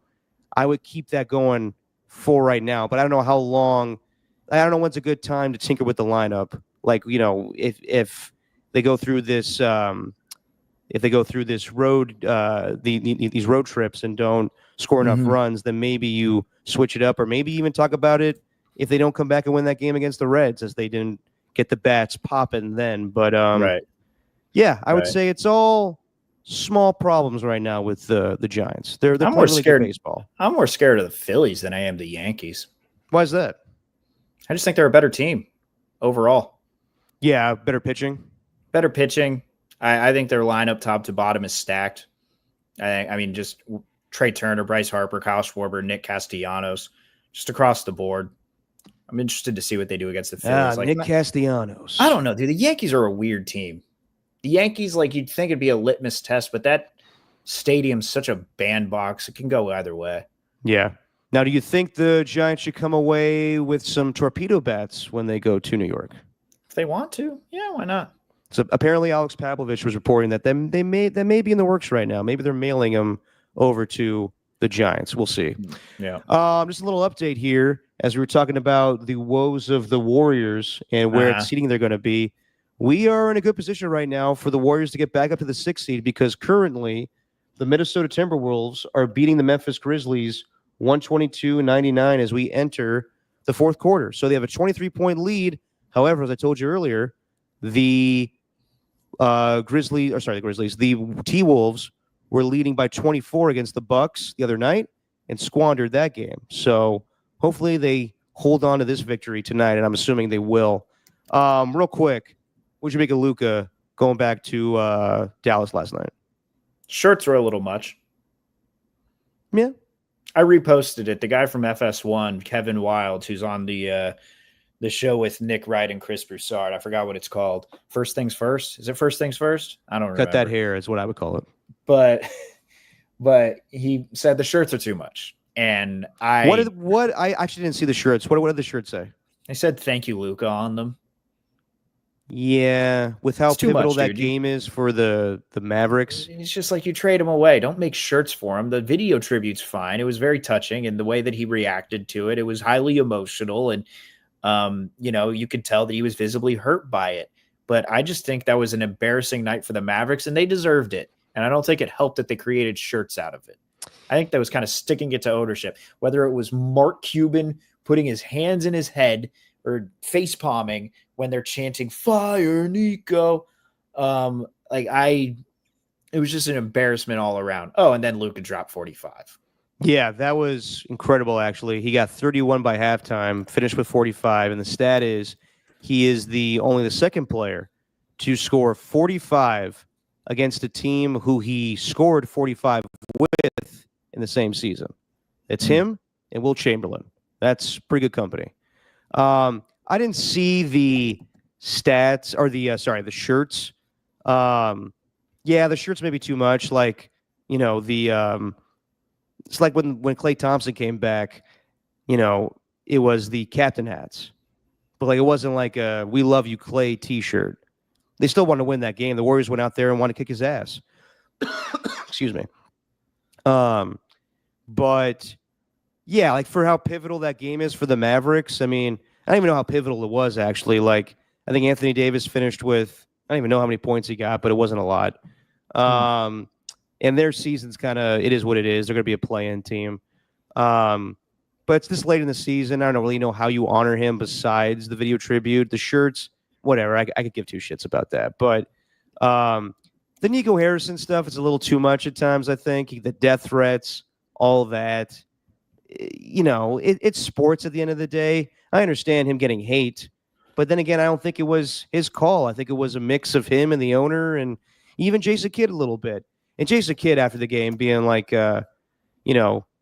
I would keep that going for right now, but I don't know how long. I don't know when's a good time to tinker with the lineup. Like, if they go through this, road, these road trips and don't score enough runs, then maybe you switch it up, or maybe even talk about it if they don't come back and win that game against the Reds, as they didn't get the bats popping then. But Right. yeah, I would Right. say it's all small problems right now with the Giants. They're I'm playing more really scared. good baseball. I'm more scared of the Phillies than I am the Yankees. Why is that? I just think they're a better team overall. Yeah, better pitching. Better pitching. I think their lineup top to bottom is stacked. I mean, just Trey Turner, Bryce Harper, Kyle Schwarber, Nick Castellanos, just across the board. I'm interested to see what they do against the Phillies. Nick Castellanos. I don't know, dude. The Yankees are a weird team. The Yankees, like, you'd think it'd be a litmus test, but that stadium's such a bandbox. It can go either way. Yeah. Now, do you think the Giants should come away with some torpedo bats when they go to New York? If they want to, yeah, why not? So apparently, Alex Pavlovich was reporting that that may be in the works right now. Maybe they're mailing them over to the Giants. We'll see. Yeah. Just a little update here as we were talking about the woes of the Warriors and where seeding they're going to be. We are in a good position right now for the Warriors to get back up to the 6th seed because currently the Minnesota Timberwolves are beating the Memphis Grizzlies 122-99 as we enter the 4th quarter. So they have a 23-point lead. However, as I told you earlier, the the T-Wolves were leading by 24 against the Bucks the other night and squandered that game. So hopefully they hold on to this victory tonight, and I'm assuming they will. Real quick, what'd you make of Luka going back to Dallas last night? Shirts were a little much. Yeah. I reposted it. The guy from FS1, Kevin Wild, who's on the show with Nick Wright and Chris Broussard. I forgot what it's called. First Things First? Is it First Things First? I don't remember. Cut that hair is what I would call it. But he said the shirts are too much. And I actually didn't see the shirts. What did the shirts say? They said thank you, Luka, on them. Yeah, with how pivotal that dude. game is for the Mavericks. It's just like you trade him away. Don't make shirts for him. The video tribute's fine. It was very touching, and the way that he reacted to it, it was highly emotional, and you could tell that he was visibly hurt by it. But I just think that was an embarrassing night for the Mavericks, and they deserved it. And I don't think it helped that they created shirts out of it. I think that was kind of sticking it to ownership, whether it was Mark Cuban putting his hands in his head or face palming when they're chanting "Fire Nico." It was just an embarrassment all around. Oh, and then Luka dropped 45. Yeah, that was incredible, actually. He got 31 by halftime, finished with 45, and the stat is he is only the second player to score 45 against a team who he scored 45 with in the same season. It's him and Will Chamberlain. That's pretty good company. I didn't see the stats or the shirts. The shirts may be too much. Like, it's like when Klay Thompson came back, it was the captain hats. But like it wasn't like a "We love you, Klay" T-shirt. They still wanted to win that game. The Warriors went out there and wanted to kick his ass. Excuse me. But yeah, like for how pivotal that game is for the Mavericks. I mean, I don't even know how pivotal it was actually. Like I think Anthony Davis finished with, I don't even know how many points he got, but it wasn't a lot. And their season's it is what it is. They're going to be a play-in team. But it's this late in the season. I don't really know how you honor him besides the video tribute, the shirts, whatever. I could give two shits about that. But the Nico Harrison stuff is a little too much at times, I think. The death threats, all that. It's sports at the end of the day. I understand him getting hate. But then again, I don't think it was his call. I think it was a mix of him and the owner and even Jason Kidd a little bit. And Jason Kidd after the game being like, this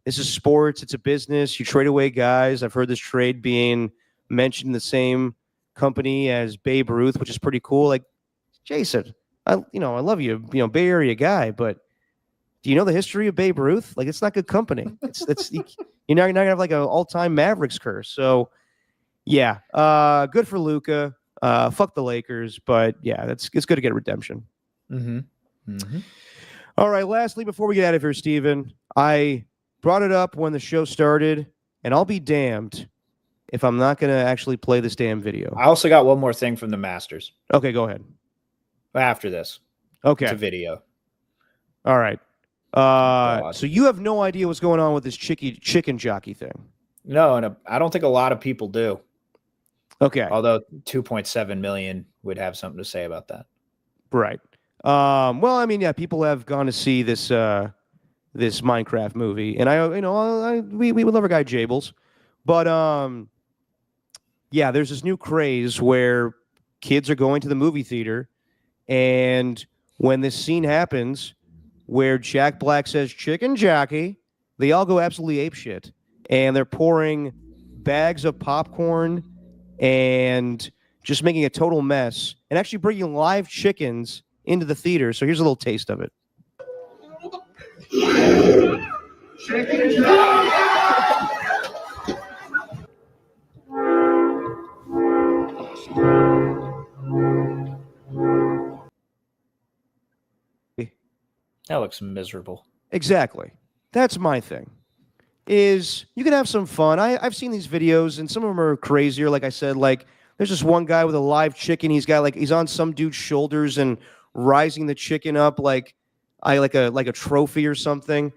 is sports. It's a business. You trade away guys. I've heard this trade being mentioned in the same company as Babe Ruth, which is pretty cool. Like, Jason, I love you, Bay Area guy, but do you know the history of Babe Ruth? Like, it's not good company. You're not gonna have like an all-time Mavericks curse. So, yeah, good for Luka. Fuck the Lakers, but yeah, it's good to get a redemption. Mm-hmm. Mm-hmm. All right. Lastly, before we get out of here, Steven, I brought it up when the show started, and I'll be damned if I'm not going to actually play this damn video. I also got one more thing from the Masters. Okay, go ahead. After this. Okay. It's a video. All right. So you have no idea what's going on with this chicken jockey thing. No, and I don't think a lot of people do. Okay. Although 2.7 million would have something to say about that. Right. Well, I mean, yeah, people have gone to see this this Minecraft movie, and we love our guy Jables, but yeah, there's this new craze where kids are going to the movie theater, and when this scene happens where Jack Black says "Chicken Jackie," they all go absolutely apeshit, and they're pouring bags of popcorn and just making a total mess, and actually bringing live chickens into the theater. So here's a little taste of it. That looks miserable. Exactly. That's my thing. Is you can have some fun. I've seen these videos, and some of them are crazier. Like I said, like there's this one guy with a live chicken. He's on some dude's shoulders and rising the chicken up like a trophy or something.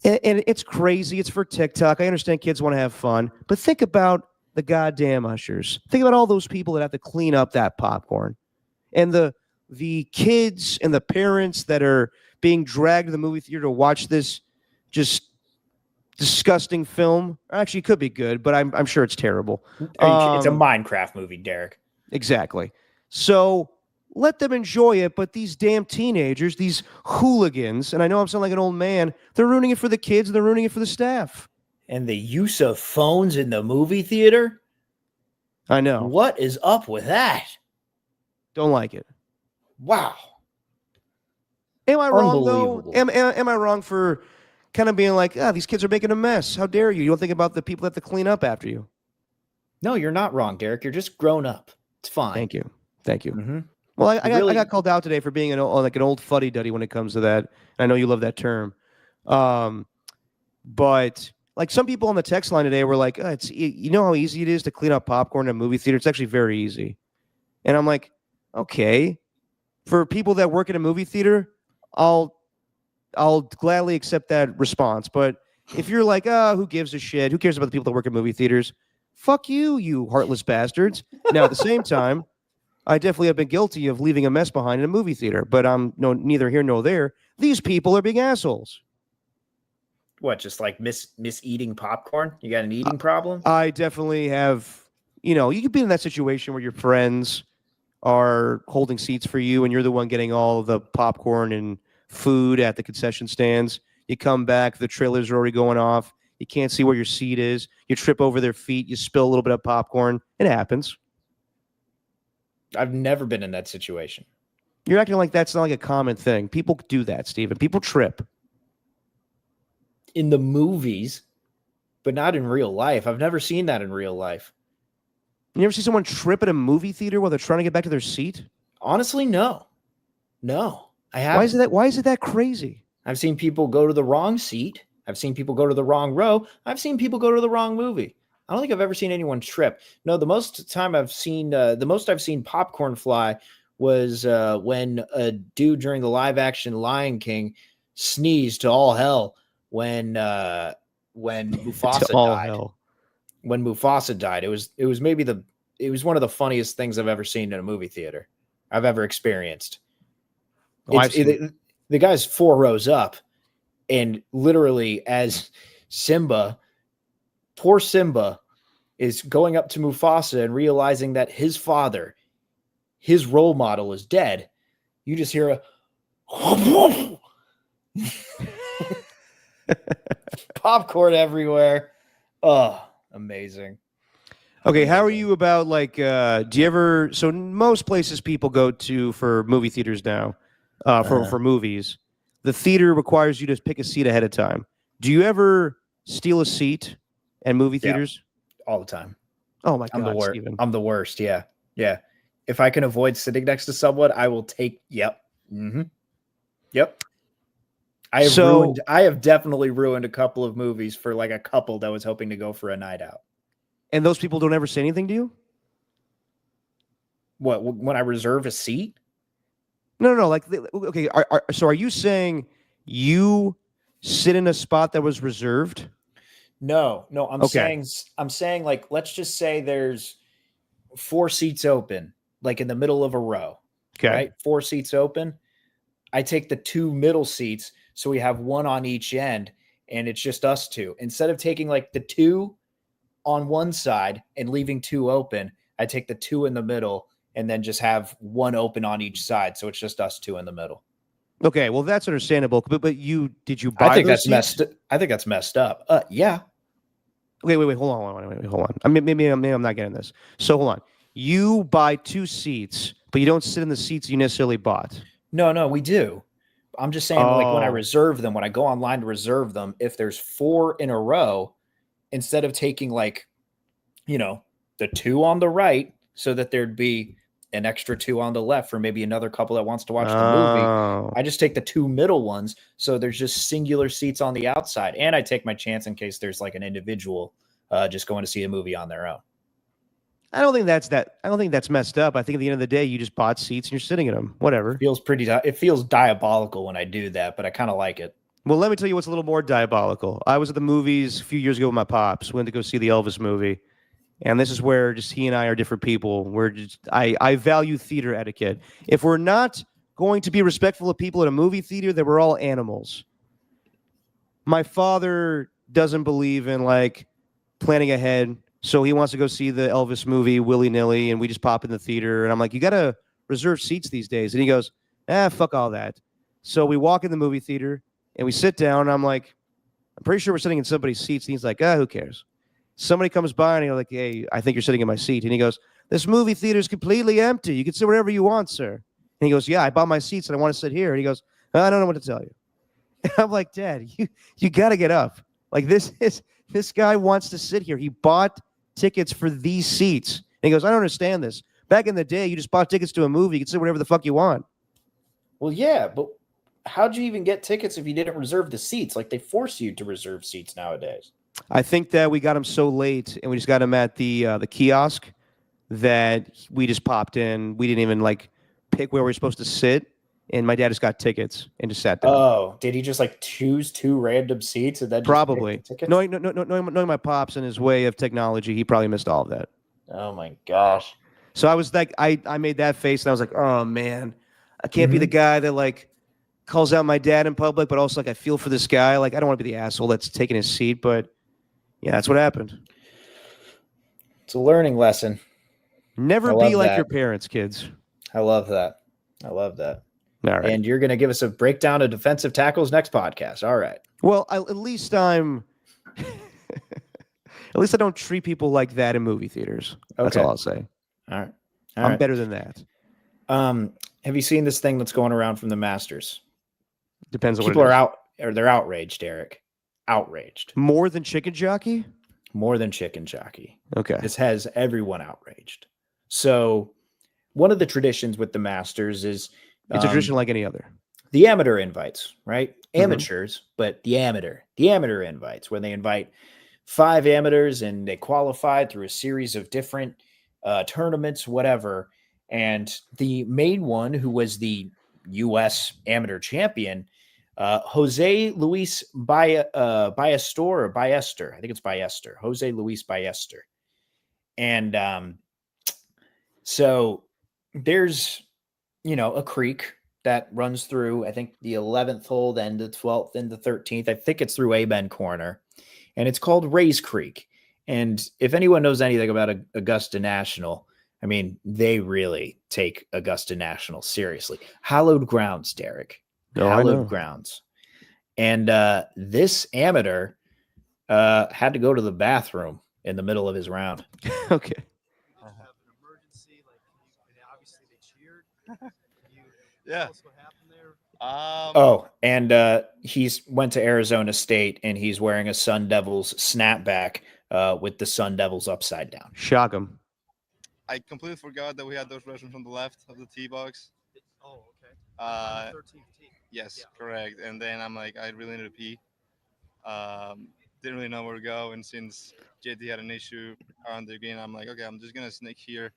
And it's crazy. It's for TikTok. I understand kids want to have fun, but think about the goddamn ushers. Think about all those people that have to clean up that popcorn, and the kids and the parents that are being dragged to the movie theater to watch this just disgusting film. Actually, it could be good, but I'm sure it's terrible. It's a Minecraft movie, Derek. Exactly. So let them enjoy it, but these damn teenagers, these hooligans, and I know I'm sounding like an old man, they're ruining it for the kids and they're ruining it for the staff. And the use of phones in the movie theater? I know. What is up with that? Don't like it. Wow. Am I wrong, though? Am I wrong for kind of being like, these kids are making a mess? How dare you? You don't think about the people that have to clean up after you. No, you're not wrong, Derek. You're just grown up. It's fine. Thank you. Thank you. Mm-hmm. Well, I got called out today for being an old fuddy-duddy when it comes to that. I know you love that term. But like some people on the text line today were like, you know how easy it is to clean up popcorn in a movie theater? It's actually very easy. And I'm like, okay. For people that work in a movie theater, I'll gladly accept that response. But if you're like, who gives a shit? Who cares about the people that work in movie theaters? Fuck you, you heartless bastards. Now, at the same time, I definitely have been guilty of leaving a mess behind in a movie theater, but I'm neither here nor there. These people are big assholes. What, just like eating popcorn? You got an eating problem? I definitely have. You could be in that situation where your friends are holding seats for you and you're the one getting all the popcorn and food at the concession stands. You come back, the trailers are already going off. You can't see where your seat is. You trip over their feet. You spill a little bit of popcorn. It happens. I've never been in that situation. You're acting like that's not like a common thing. People do that, Steven. People trip. In the movies, but not in real life. I've never seen that in real life. You ever see someone trip at a movie theater while they're trying to get back to their seat? Honestly, no. I haven't. Why is it that crazy? I've seen people go to the wrong seat. I've seen people go to the wrong row. I've seen people go to the wrong movie. I don't think I've ever seen anyone trip. No, the most I've seen popcorn fly was when a dude during the live action Lion King sneezed to all hell when Mufasa died. Hell. When Mufasa died, it was one of the funniest things I've ever seen in a movie theater. I've ever experienced. The guy's 4 rows up, and literally as poor Simba is going up to Mufasa and realizing that his father, his role model, is dead, you just hear a popcorn everywhere. Oh, amazing. Okay, how are you about do you ever? So most places people go to for movie theaters now, for movies, the theater requires you to pick a seat ahead of time. Do you ever steal a seat at movie theaters? All the time. Oh my God, I'm the worst. Steven. I'm the worst. Yeah. If I can avoid sitting next to someone, I will take. Yep. Mm-hmm. Yep. I have definitely ruined a couple of movies for like a couple that was hoping to go for a night out. And those people don't ever say anything to you? What, when I reserve a seat? No. Okay. So are you saying you sit in a spot that was reserved? No, Okay. I'm saying like let's just say there's 4 seats open, like in the middle of a row, Okay. right? 4 seats open. I take the 2 middle seats, so we have one on each end, and it's just us two. Instead of taking like the two on one side and leaving two open, I take the two in the middle and then just have one open on each side, so it's just us two in the middle. Okay. Well, that's understandable. But did you I buy think those that's seats? messed. I think that's messed up. Yeah. Okay. Wait. Hold on. I mean, maybe I'm not getting this. So hold on. You buy 2 seats, but you don't sit in the seats you necessarily bought. No, we do. I'm just saying, like when I Oh. reserve them, when I go online to reserve them, if there's 4 in a row, instead of taking like, you know, the two on the right, so that there'd be an extra two on the left for maybe another couple that wants to watch the movie, Oh. I just take the 2 middle ones. So there's just singular seats on the outside. And I take my chance in case there's like an individual just going to see a movie on their own. I don't think that's that. I don't think that's messed up. I think at the end of the day, you just bought seats and you're sitting in them. Whatever. It feels diabolical when I do that, but I kind of like it. Well, let me tell you what's a little more diabolical. I was at the movies a few years ago with my pops. Went to go see the Elvis movie, and this is where just he and I are different people. We're just I value theater etiquette. If we're not going to be respectful of people at a movie theater, then we're all animals. My father doesn't believe in like planning ahead, so he wants to go see the Elvis movie willy nilly, and we just pop in the theater. And I'm like, you gotta reserve seats these days. And he goes, fuck all that. So we walk in the movie theater and we sit down. And I'm like, I'm pretty sure we're sitting in somebody's seats. And he's like, who cares? Somebody comes by and he's like, hey, I think you're sitting in my seat. And he goes, this movie theater is completely empty. You can sit wherever you want, sir. And he goes, yeah, I bought my seats and I want to sit here. And he goes, I don't know what to tell you. And I'm like, Dad, you got to get up. Like this guy wants to sit here. He bought tickets for these seats. And he goes, I don't understand this. Back in the day, you just bought tickets to a movie. You could sit whatever the fuck you want. Well, yeah, but how'd you even get tickets if you didn't reserve the seats? Like they force you to reserve seats nowadays. I think that we got him so late, and we just got him at the kiosk that we just popped in. We didn't even like pick where we were supposed to sit, and my dad just got tickets and just sat down. Oh, did he just like choose 2 random seats and then just pick Probably. the tickets? Knowing my pops and his way of technology, he probably missed all of that. Oh my gosh. So I was like, I made that face, and I was like, oh man, I can't be the guy that like calls out my dad in public, but also like I feel for this guy. Like I don't want to be the asshole that's taking his seat, but yeah, that's what happened. It's a learning lesson. Never I be love like that. your parents, kids. I love that. I love that. All right. And you're going to give us a breakdown of defensive tackles next podcast. All right. Well, at least I'm. At least I don't treat people like that in movie theaters. That's Okay. all I'll say. All right. I'm better than that. Have you seen this thing that's going around from the Masters? Depends on People what it are is. out, or they're outraged, Eric. Outraged. More than chicken jockey? More than chicken jockey. Okay. This has everyone outraged. So, one of the traditions with the Masters is It's a tradition like any other. the amateur invites, right? Mhm. Amateurs, but the amateur invites, where they invite 5 amateurs and they qualified through a series of different tournaments, whatever. And the main one, who was the U.S. amateur champion, Jose Luis Ballester or Ballester. I think it's Ballester. Jose Luis Ballester. And so there's, a creek that runs through, I think, the 11th hole, then the 12th, then the 13th. I think it's through Aben Corner. And it's called Rays Creek. And if anyone knows anything about Augusta National, I mean, they really take Augusta National seriously. Hallowed grounds, Derek. Oh, I know. Hallowed grounds. And this amateur had to go to the bathroom in the middle of his round. Okay. Yeah. And he's went to Arizona State, and he's wearing a Sun Devils snapback with the Sun Devils upside down. Shock him. I completely forgot that we had those restrooms on the left of the tee box. Oh, okay. 13th tee. Yes, correct. And then I'm like, I really need to pee. Didn't really know where to go. And since JT had an issue around the green, I'm like, okay, I'm just going to sneak here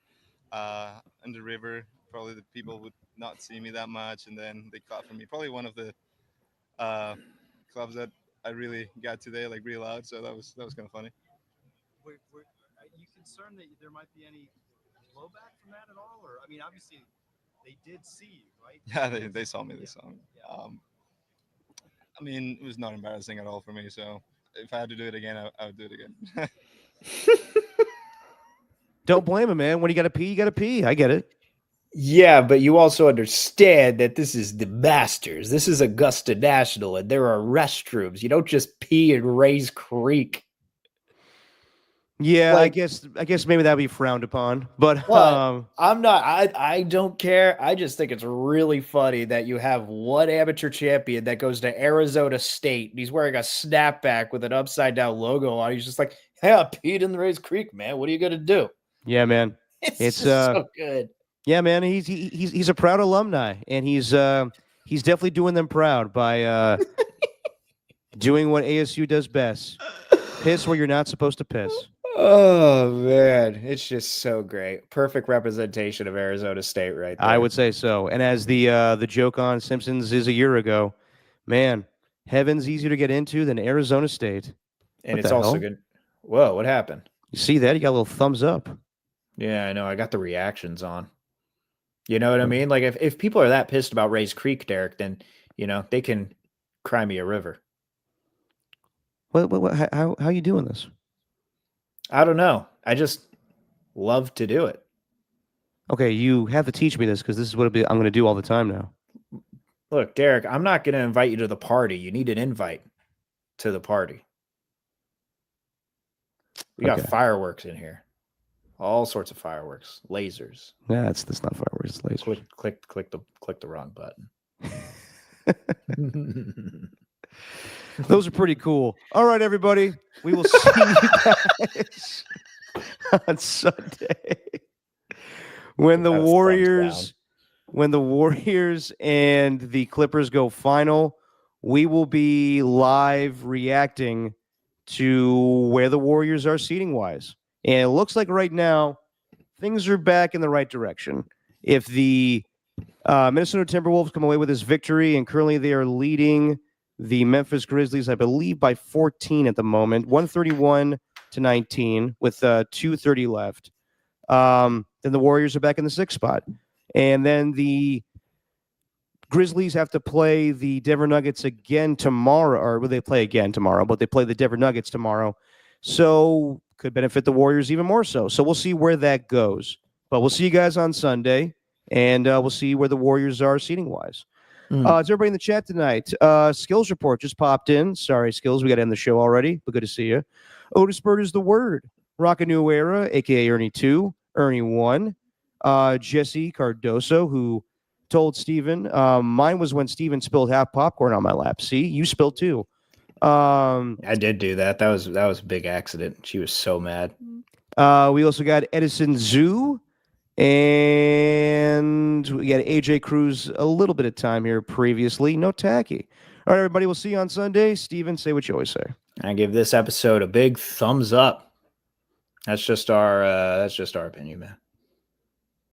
in the river. Probably the people would not see me that much. And then they clap for me. Probably one of the clubs that I really got today, like really loud. So that was kind of funny. Are you concerned that there might be any blowback from that at all? Or I mean, obviously, they did see you, right? Yeah, they saw me. They Yeah. saw me. Yeah. I mean, it was not embarrassing at all for me. So if I had to do it again, I would do it again. Don't blame him, man. When you got to pee, you got to pee. I get it. Yeah, but you also understand that this is the Masters. This is Augusta National, and there are restrooms. You don't just pee in Ray's Creek. Yeah, Like- I guess maybe that'd be frowned upon. But What? I'm not. I don't care. I just think it's really funny that you have one amateur champion that goes to Arizona State and he's wearing a snapback with an upside down logo on. He's just like, "Hey, I peed in the Ray's Creek, man. What are you gonna do?" yeah, man. It's It's, just so good. Yeah, man. He's a proud alumni, and he's definitely doing them proud by doing what ASU does best: piss where you're not supposed to piss. Oh man, it's just so great. Perfect representation of Arizona State right there. I would say so. And as the joke on Simpsons is a year ago, man, heaven's easier to get into than Arizona State. and what it's the also hell? good. Whoa, what happened? You see that? You got a little thumbs up. Yeah, I know. I got the reactions on. You know what I mean? Like if people are that pissed about Ray's Creek, Derek, then they can cry me a river. How you doing this? I don't know. I just love to do it. Okay, you have to teach me this because this is what I'm going to do all the time now. Look, Derek, I'm not going to invite you to the party. You need an invite to the party. We got Okay. fireworks in here. All sorts of fireworks, lasers. Yeah, that's not fireworks. It's lasers. Click the wrong button. Those are pretty cool. All right, everybody. We will see you guys on Sunday when the Got his thumbs Warriors and the Clippers go final. We will be live reacting to where the Warriors are seating wise. And it looks like right now things are back in the right direction. If the Minnesota Timberwolves come away with this victory, and currently they are leading the Memphis Grizzlies, I believe, by 14 at the moment, 131-19 with 2:30 left. Then the Warriors are back in the 6th spot. And then the Grizzlies have to play the Denver Nuggets again tomorrow, or will they play again tomorrow? But they play the Denver Nuggets tomorrow. So could benefit the Warriors even more so. So we'll see where that goes. But we'll see you guys on Sunday, and we'll see where the Warriors are seating-wise. Is everybody in the chat tonight? Skills report just popped in. Sorry, Skills, we got to end the show already, but good to see you. Otis Bird is the word. Rock a New Era, a.k.a. Ernie 2, Ernie 1. Jesse Cardoso, who told Steven, mine was when Steven spilled half popcorn on my lap. See, you spilled too. I did do that. That was a big accident. She was so mad. We also got Edison Zoo, and we got AJ Cruz a little bit of time here previously. No tacky. All right, everybody. We'll see you on Sunday. Steven, say what you always say. I give this episode a big thumbs up. That's just our opinion, man.